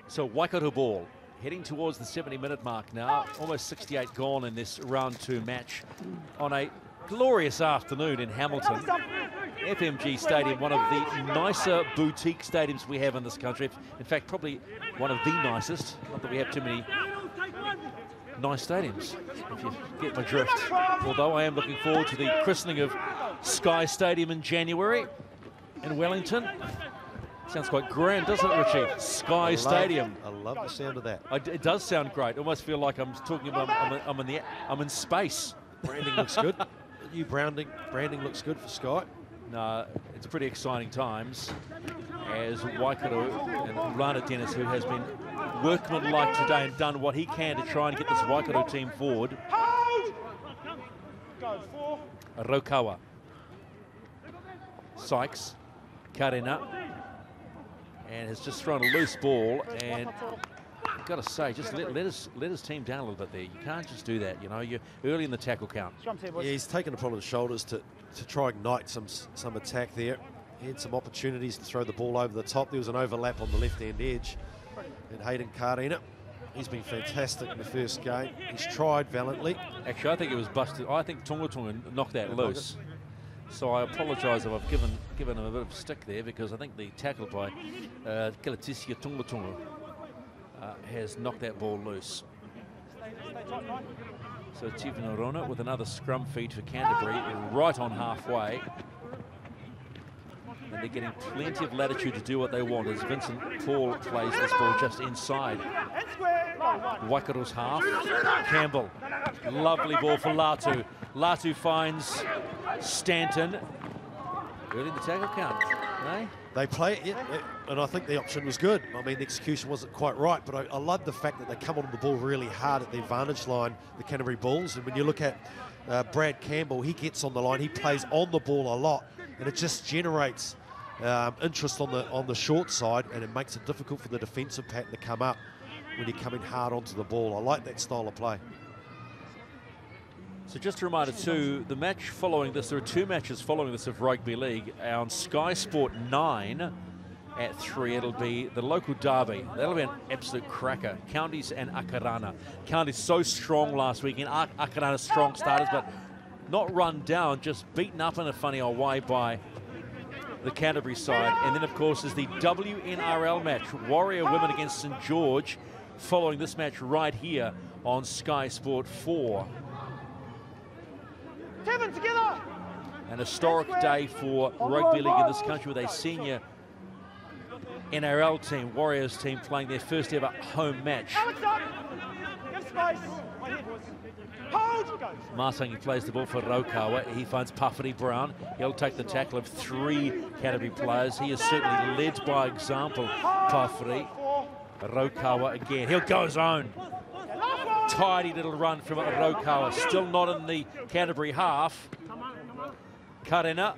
So Waikato ball heading towards the 70-minute mark now. Almost 68 gone in this round 2 match on a glorious afternoon in Hamilton. FMG Stadium, one of the nicer boutique stadiums we have in this country. In fact, probably one of the nicest. Not that we have too many nice stadiums, if you get my drift. Although I am looking forward to the christening of Sky Stadium in January in Wellington. Sounds quite grand, doesn't it, Richie? Sky Stadium. I love the sound of that. It does sound great. I almost feel like I'm talking about I'm in space. Branding looks good. The new branding looks good for Sky. No, it's pretty exciting times as Waikato and Rana Dennis, who has been workmanlike today and done what he can to try and get this Waikato team forward. Rokawa. Sykes. Karena. And has just thrown a loose ball, and I've got to say, just let his team down a little bit there. You can't just do that, you know. You're early in the tackle count. Yeah, he's taken the problem on the shoulders to try and ignite some attack there. He had some opportunities to throw the ball over the top. There was an overlap on the left-hand edge. And Hayden Karena, he's been fantastic in the first game. He's tried valiantly. Actually, I think it was busted. I think Tonga knocked that loose. So I apologise if I've given him a bit of stick there, because I think the tackle by Kilatisia Tonga has knocked that ball loose. So Tivino Rona with another scrum feed for Canterbury, right on halfway. And they're getting plenty of latitude to do what they want as Vincent Paul plays this ball just inside Waikato's half. Campbell, lovely ball for Latu. Latu finds Stanton. Early in the tackle count, eh? They play it, yeah, and I think the option was good. I mean, the execution wasn't quite right, but I love the fact that they come on the ball really hard at the advantage line, the Canterbury Bulls. And when you look at Brad Campbell, he gets on the line, he plays on the ball a lot, and it just generates interest on the short side, and it makes it difficult for the defensive pattern to come up when you're coming hard onto the ball. I like that style of play. So just a reminder too, the match following this, there are 2 matches following this of Rugby League. On Sky Sport 9 at 3, it'll be the local derby. That'll be an absolute cracker. Counties and Akarana. Counties so strong last weekend. Akarana strong starters, but not run down, just beaten up in a funny old way by the Canterbury side. And then, of course, is the WNRL match, Warrior Women against St George, following this match right here on Sky Sport 4. An historic day for rugby league in this country, with a senior NRL team, Warriors team, playing their first ever home match. Masangi plays the ball for Rokawa. He finds Pafferty Brown. He'll take the tackle of 3 Canterbury players. He is certainly led by example, Pafferty. Rokawa again. He'll go his own. Tidy little run from Rokawa. Still not in the Canterbury half. Karena.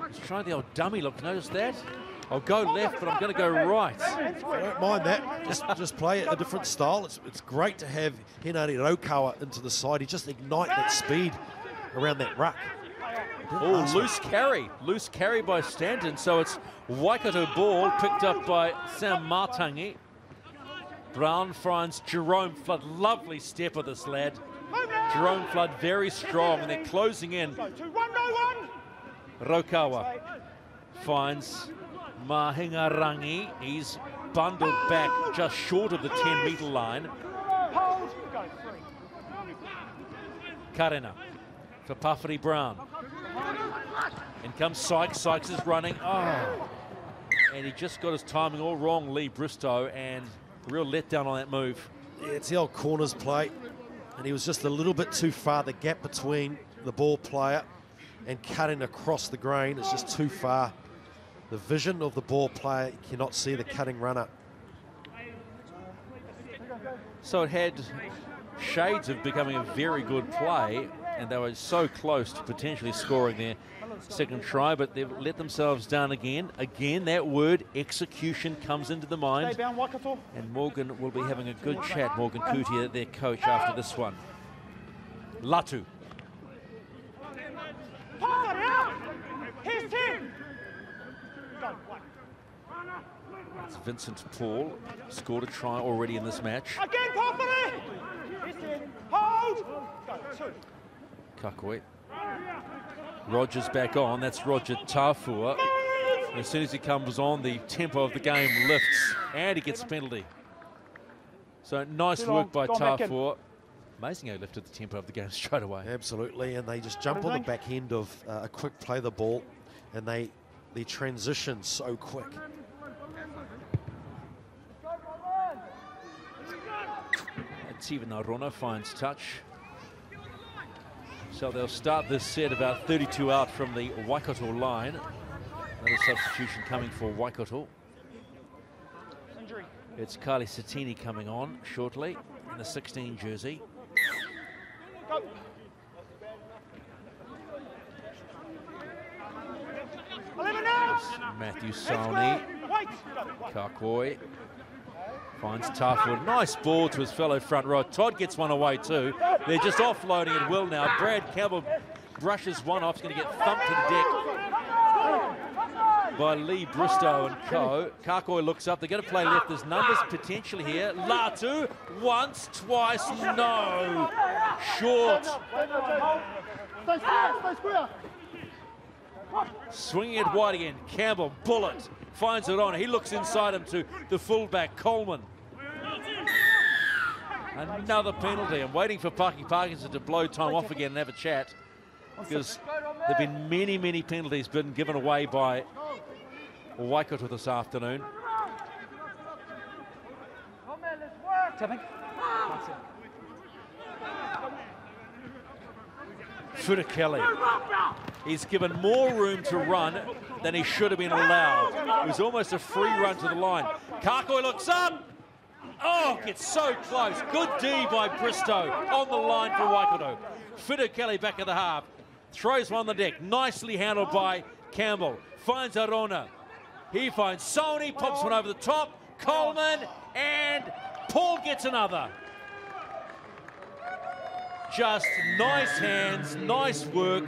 He's trying the old dummy look. Notice that? I'll go left, but I'm going to go right. I don't mind that. Just play a different style. It's great to have Hinari Rokawa into the side. He just ignite that speed around that ruck. Oh, loose carry. Loose carry by Stanton. So it's Waikato ball picked up by Sam Matangi. Brown finds Jerome Flood. Lovely step of this lad. Jerome Flood very strong, and they're closing in. Rokawa finds Mahingarangi. He's bundled back just short of the 10-metre line. Karena for Pafferty Brown. In comes Sykes. Sykes is running. Oh, and he just got his timing all wrong, Lee Bristow, and real letdown on that move. Yeah, it's the old corners play, and he was just a little bit too far. The gap between the ball player and cutting across the grain is just too far. The vision of the ball player cannot see the cutting runner. So it had shades of becoming a very good play, and they were so close to potentially scoring their second try, but they've let themselves down again. Again, that word execution comes into the mind. And Morgan will be having a good chat, Morgan Cootier, their coach, after this one. Latu. It's Vincent Paul, scored a try already in this match. Kakoi. Rogers back on, that's Roger Tafua. As soon as he comes on, the tempo of the game lifts, and he gets a penalty. So nice work by Tafua. Amazing how he lifted the tempo of the game straight away. Absolutely, and they just jump on the back end of a quick play the ball, and they transition so quick. Steven Arona finds touch. So they'll start this set about 32 out from the Waikato line. Another substitution coming for Waikato. It's Kylie Satini coming on shortly in the 16 jersey. Matthew Sauni. Kakoi finds Tafua. Nice ball to his fellow front row. Todd gets one away too. They're just offloading at will now. Brad Campbell brushes one off. He's going to get thumped to the deck by Lee Bristow and co. Kakoi looks up. They're going to play left. There's numbers potentially here. Latu, once, twice, no. Short. Swinging it wide again. Campbell, bullet. Finds it on. He looks inside him to the fullback, Coleman. Another penalty. I'm waiting for Paki Parkinson to blow time off again and have a chat, because there have been many, many penalties been given away by Waikato this afternoon. Futakele. He's given more room to run than he should have been allowed. It was almost a free run to the line. Kakoi looks up. Oh, gets so close. Good D by Bristow on the line for Waikato. Futakele back at the half. Throws one on the deck. Nicely handled by Campbell. Finds Arona. He finds Sony. Pops one over the top. Coleman. And Paul gets another. Just nice hands, nice work,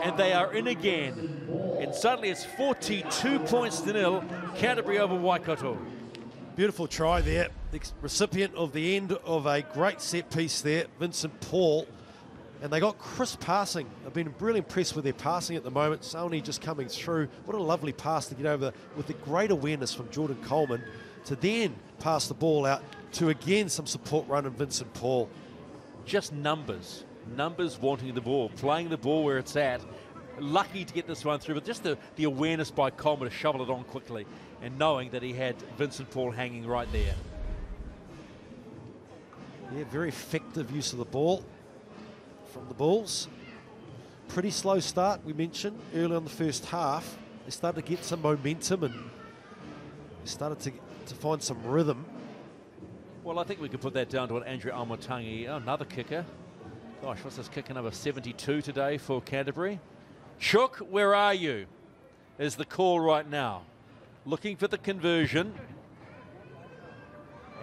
and they are in again. And suddenly it's 42 points to nil, Canterbury over Waikato. Beautiful try there. The recipient of the end of a great set piece there, Vincent Paul. And they got crisp passing. I've been really impressed with their passing at the moment. Sony just coming through. What a lovely pass to get over with the great awareness from Jordan Coleman to then pass the ball out to again some support run in Vincent Paul. Just numbers wanting the ball, playing the ball where it's at. Lucky to get this one through, but just the awareness by Coleman to shovel it on quickly and knowing that he had Vincent Paul hanging right there. Yeah, very effective use of the ball from the Bulls. Pretty slow start, we mentioned, early on the first half. They started to get some momentum and they started to find some rhythm. Well, I think we could put that down to an Andrew Almatangi, another kicker. Gosh, what's this kicker number 72 today for Canterbury? Chook, where are you? Is the call right now. Looking for the conversion.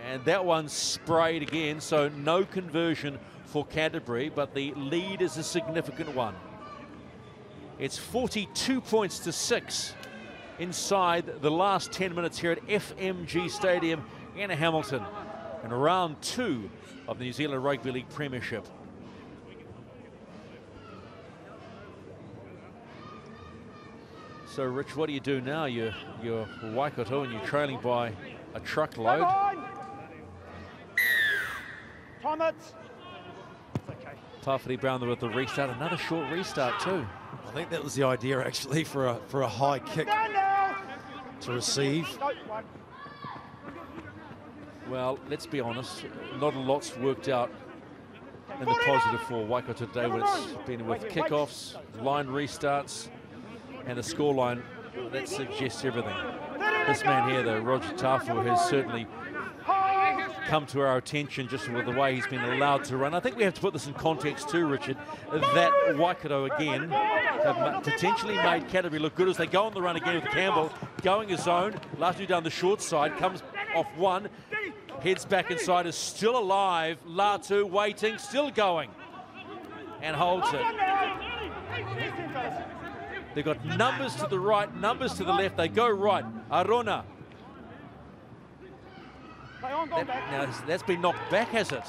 And that one's sprayed again, so no conversion for Canterbury, but the lead is a significant one. It's 42 points to 6 inside the last 10 minutes here at FMG Stadium in Hamilton. In round 2 of the New Zealand Rugby League Premiership. So, Rich, what do you do now? You're Waikato and you're trailing by a truckload. Time it. Tawhiri Brown with the restart. Another short restart too. I think that was the idea actually for a high kick to receive. Well, let's be honest, not a lot's worked out in the positive for Waikato today when it's been with kickoffs, line restarts, and the scoreline. That suggests everything. This man here, though, Roger Tafua, has certainly come to our attention just with the way he's been allowed to run. I think we have to put this in context too, Richard, that Waikato again have potentially made Canterbury look good as they go on the run again with Campbell, going his own. Latu down the short side, comes off one, heads back inside, is still alive. Latu waiting, still going. and holds it. They've got numbers to the right, numbers to the left. They go right. Arona. Now that's been knocked back, has it?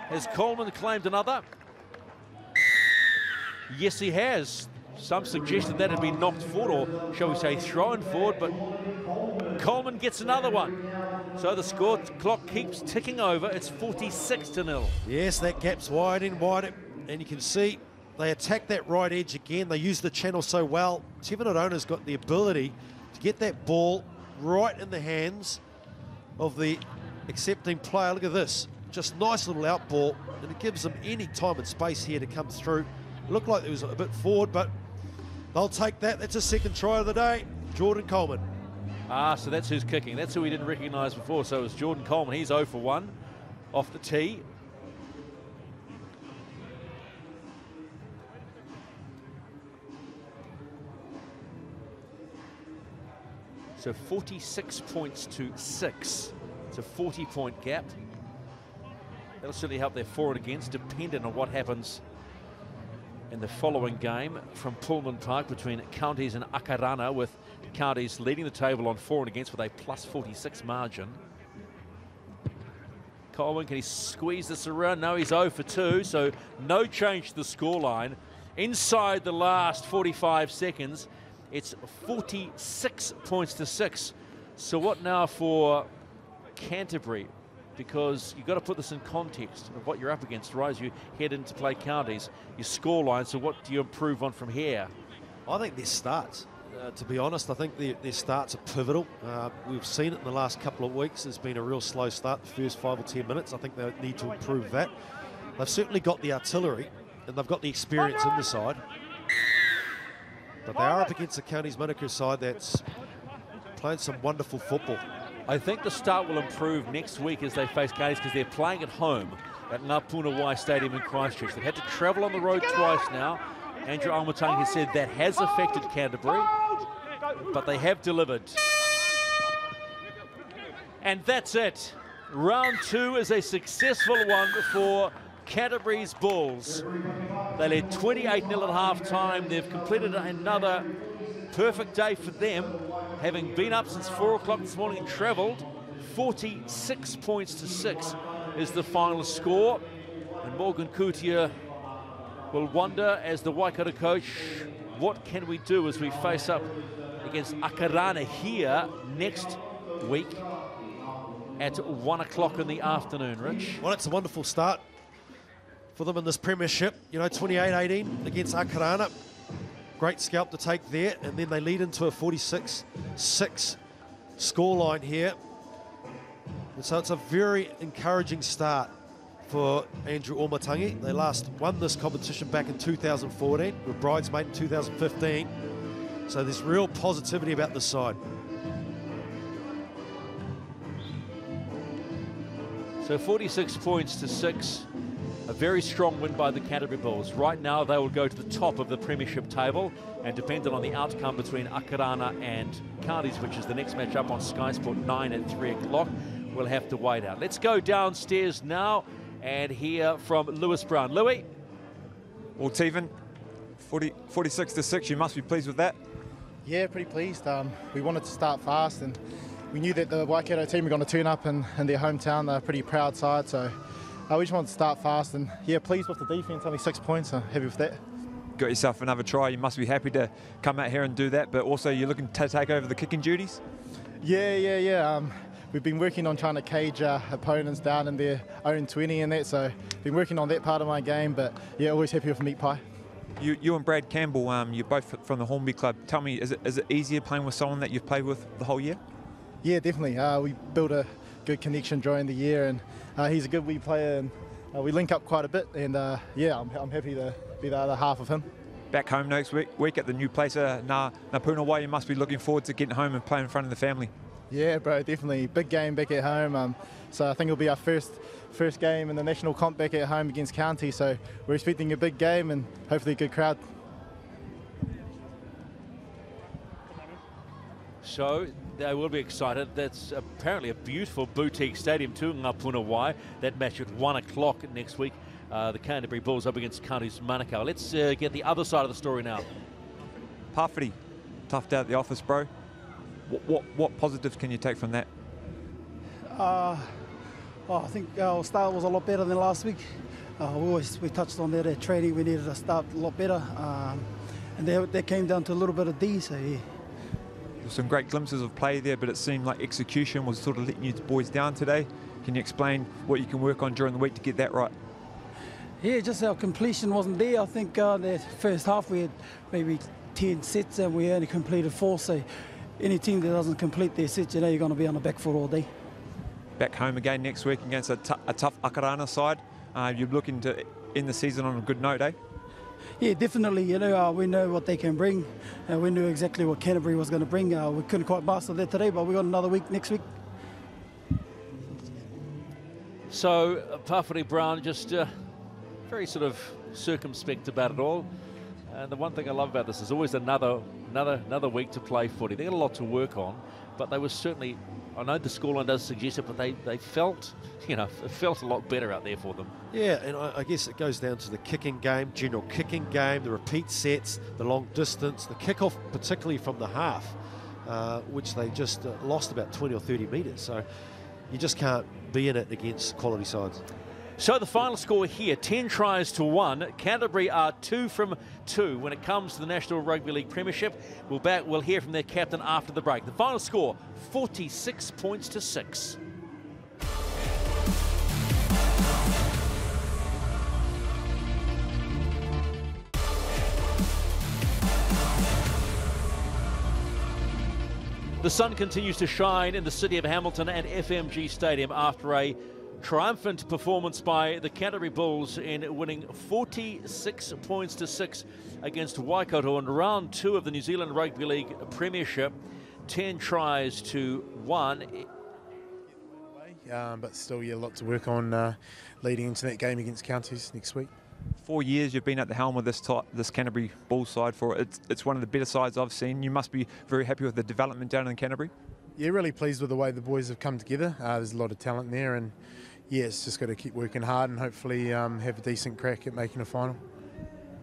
Has Coleman claimed another? Yes, he has. Some suggested that had been knocked forward, or shall we say thrown forward, but Coleman gets another one. So the score clock keeps ticking over. It's 46-0. Yes, that gap's widening, and you can see they attack that right edge again. They use the channel so well. Tevin Arona's got the ability to get that ball right in the hands of the accepting player. Look at this. Just nice little out ball, and it gives them any time and space here to come through. It looked like it was a bit forward, but they'll take that. That's a second try of the day. Jordan Coleman. Ah, so that's who's kicking. That's who we didn't recognise before. So it was Jordan Coleman. He's 0 for 1 off the tee. So 46 points to 6. It's a 40-point gap. That'll certainly help their for and against, dependent on what happens in the following game from Pullman Park between Counties and Akarana, with Counties leading the table on for and against with a plus 46 margin. Coleman, can he squeeze this around? No, he's 0 for 2, so no change to the scoreline. Inside the last 45 seconds, it's 46 points to 6. So what now for Canterbury? Because you've got to put this in context of what you're up against, right, as you head into play Counties, your scoreline. So what do you improve on from here? I think their starts, to be honest, I think their starts are pivotal. We've seen it in the last couple of weeks. There's been a real slow start the first 5 or 10 minutes. I think they need to improve that. They've certainly got the artillery and they've got the experience in the side. But they are up against the Counties Manukau side that's playing some wonderful football. I think the start will improve next week as they face Counties, because they're playing at home at Ngāpunawai Stadium in Christchurch. They've had to travel on the road twice now. Andrew Almatangi has said that has affected Canterbury, but they have delivered. And that's it. Round 2 is a successful one for Canterbury's Bulls. They led 28-0 at half-time. They've completed another perfect day for them, having been up since 4 o'clock this morning and travelled. 46 points to 6 is the final score. And Morgan Coutier will wonder, as the Waikato coach, what can we do as we face up against Akarana here next week at 1 o'clock in the afternoon, Rich? Well, it's a wonderful start for them in this Premiership. You know, 28-18 against Akarana. Great scalp to take there, and then they lead into a 46-6 scoreline here. And so it's a very encouraging start for Andrew Almatangi. They last won this competition back in 2014, were bridesmaid in 2015. So there's real positivity about this side. So 46 points to 6. A very strong win by the Canterbury Bulls. Right now they will go to the top of the Premiership table, and dependent on the outcome between Akarana and Counties, which is the next match up on Sky Sport 9 at 3 o'clock, we'll have to wait out. Let's go downstairs now and hear from Lewis Brown. Louis? Well, Tevin, 46 to 6, you must be pleased with that. Yeah, pretty pleased. We wanted to start fast, and we knew that the Waikato team were going to turn up in their hometown. They're a pretty proud side, so we just wanted to start fast, and yeah, pleased with the defence. Only 6 points, so happy with that. Got yourself another try. You must be happy to come out here and do that, but also you're looking to take over the kicking duties? Yeah. We've been working on trying to cage opponents down in their own 20 and that, so been working on that part of my game, but yeah, always happy with meat pie. You and Brad Campbell, you're both from the Hornby Club. Tell me, is it easier playing with someone that you've played with the whole year? Yeah, definitely. We built a good connection during the year, and he's a good wee player, and we link up quite a bit, and yeah, I'm happy to be the other half of him. Back home next week at the new place, Ngāpunawai, you must be looking forward to getting home and playing in front of the family. Yeah, bro, definitely. Big game back at home. So I think it'll be our first game in the national comp back at home against County, so we're expecting a big game and hopefully a good crowd. So they will be excited. That's apparently a beautiful boutique stadium too, Ngāpunawai. That match at 1 o'clock next week the Canterbury Bulls up against Counties Manukau. Let's get the other side of the story now. Parfity, toughed out at the office, bro. What positives can you take from that? Well, I think our start was a lot better than last week. We touched on that at training. We needed to start a lot better, and that came down to a little bit of D. So yeah. There's some great glimpses of play there, but it seemed like execution was sort of letting you boys down today. Can you explain what you can work on during the week to get that right? Yeah, just our completion wasn't there. I think the first half we had maybe 10 sets and we only completed 4. So any team that doesn't complete their sets, you know, you're going to be on the back foot all day. Back home again next week against a tough Akarana side. You're looking to end the season on a good note, eh? Yeah, definitely. You know, we know what they can bring. We knew exactly what Canterbury was going to bring. We couldn't quite master that today, but we got another week next week. So, Parfity Brown just very sort of circumspect about it all. And the one thing I love about this is always another week to play footy. They got a lot to work on, but they were certainly, I know the scoreline does suggest it, but they felt, you know, it felt a lot better out there for them. Yeah, and I guess it goes down to the kicking game, general kicking game, the repeat sets, the long distance, the kickoff, particularly from the half, which they just lost about 20 or 30 metres. So you just can't be in it against quality sides. So the final score here, 10 tries to 1. Canterbury are 2 from 2 when it comes to the National Rugby League Premiership. We'll hear from their captain after the break. The final score, 46 points to 6. The sun continues to shine in the city of Hamilton and FMG Stadium after a triumphant performance by the Canterbury Bulls in winning 46 points to 6 against Waikato in round 2 of the New Zealand Rugby League Premiership. 10 tries to 1. But still, yeah, a lot to work on leading into that game against Counties next week. 4 years you've been at the helm of this Canterbury Bulls side for it's one of the better sides I've seen. You must be very happy with the development down in Canterbury. Yeah, really pleased with the way the boys have come together. There's a lot of talent there, and yeah, it's just got to keep working hard and hopefully have a decent crack at making a final.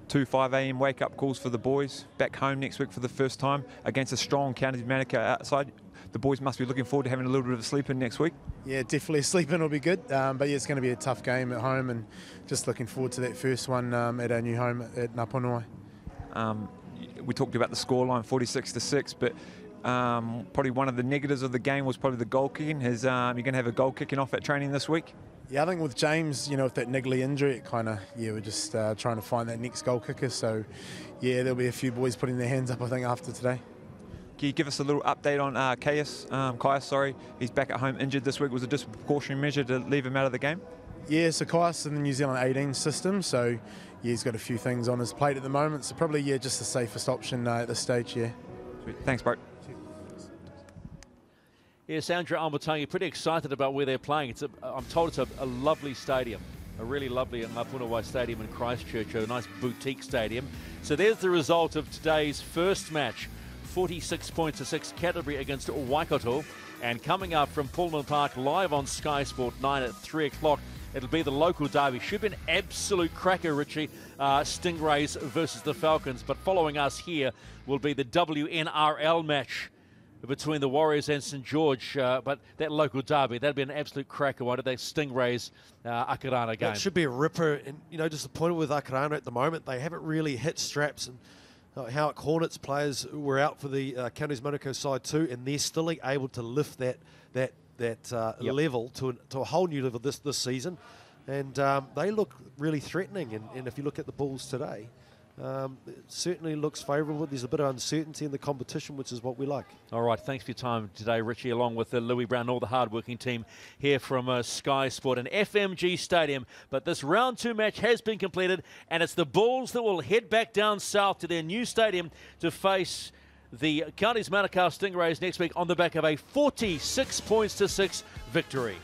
2 5 a.m. wake-up calls for the boys. Back home next week for the first time against a strong Counties Manukau outside. The boys must be looking forward to having a little bit of a sleep in next week. Yeah, definitely a sleep in will be good. But yeah, it's going to be a tough game at home, and just looking forward to that first one at our new home at Naponui. We talked about the scoreline, 46 to 6, but probably one of the negatives of the game was probably the goal kicking. You're going to have a goal kicking off at training this week? Yeah, I think with James, you know, with that niggly injury, it kind of, yeah, we're just trying to find that next goal kicker. So, yeah, there'll be a few boys putting their hands up, I think, after today. Can you give us a little update on Kaius? He's back at home injured this week. Was it just a precautionary measure to leave him out of the game? Yeah, so Kaius in the New Zealand 18 system, so yeah, he's got a few things on his plate at the moment. So probably, yeah, just the safest option at this stage, yeah. Sweet. Thanks, bro. Yeah, Sandra Almatangi, pretty excited about where they're playing. I'm told it's a lovely stadium, a really lovely Napunawai Stadium in Christchurch, a nice boutique stadium. So there's the result of today's first match, 46 points to 6, Canterbury against Waikato. And coming up from Pullman Park, live on Sky Sport 9 at 3 o'clock, it'll be the local derby. Should be an absolute cracker, Richie. Stingrays versus the Falcons. But following us here will be the WNRL match between the Warriors and St George, but that local derby, that'd be an absolute cracker. Why did they Stingrays Akarana game? It should be a ripper, and you know, disappointed with Akarana at the moment. They haven't really hit straps, and Howick Hornets players were out for the Counties Manukau side too, and they're still able to lift that level to a whole new level this season, and they look really threatening. And if you look at the Bulls today, it certainly looks favourable. There's a bit of uncertainty in the competition, which is what we like. All right, thanks for your time today, Richie, along with Louis Brown, all the hard-working team here from Sky Sport and FMG Stadium. But this round 2 match has been completed, and it's the Bulls that will head back down south to their new stadium to face the Counties Manukau Stingrays next week on the back of a 46 points to 6 victory.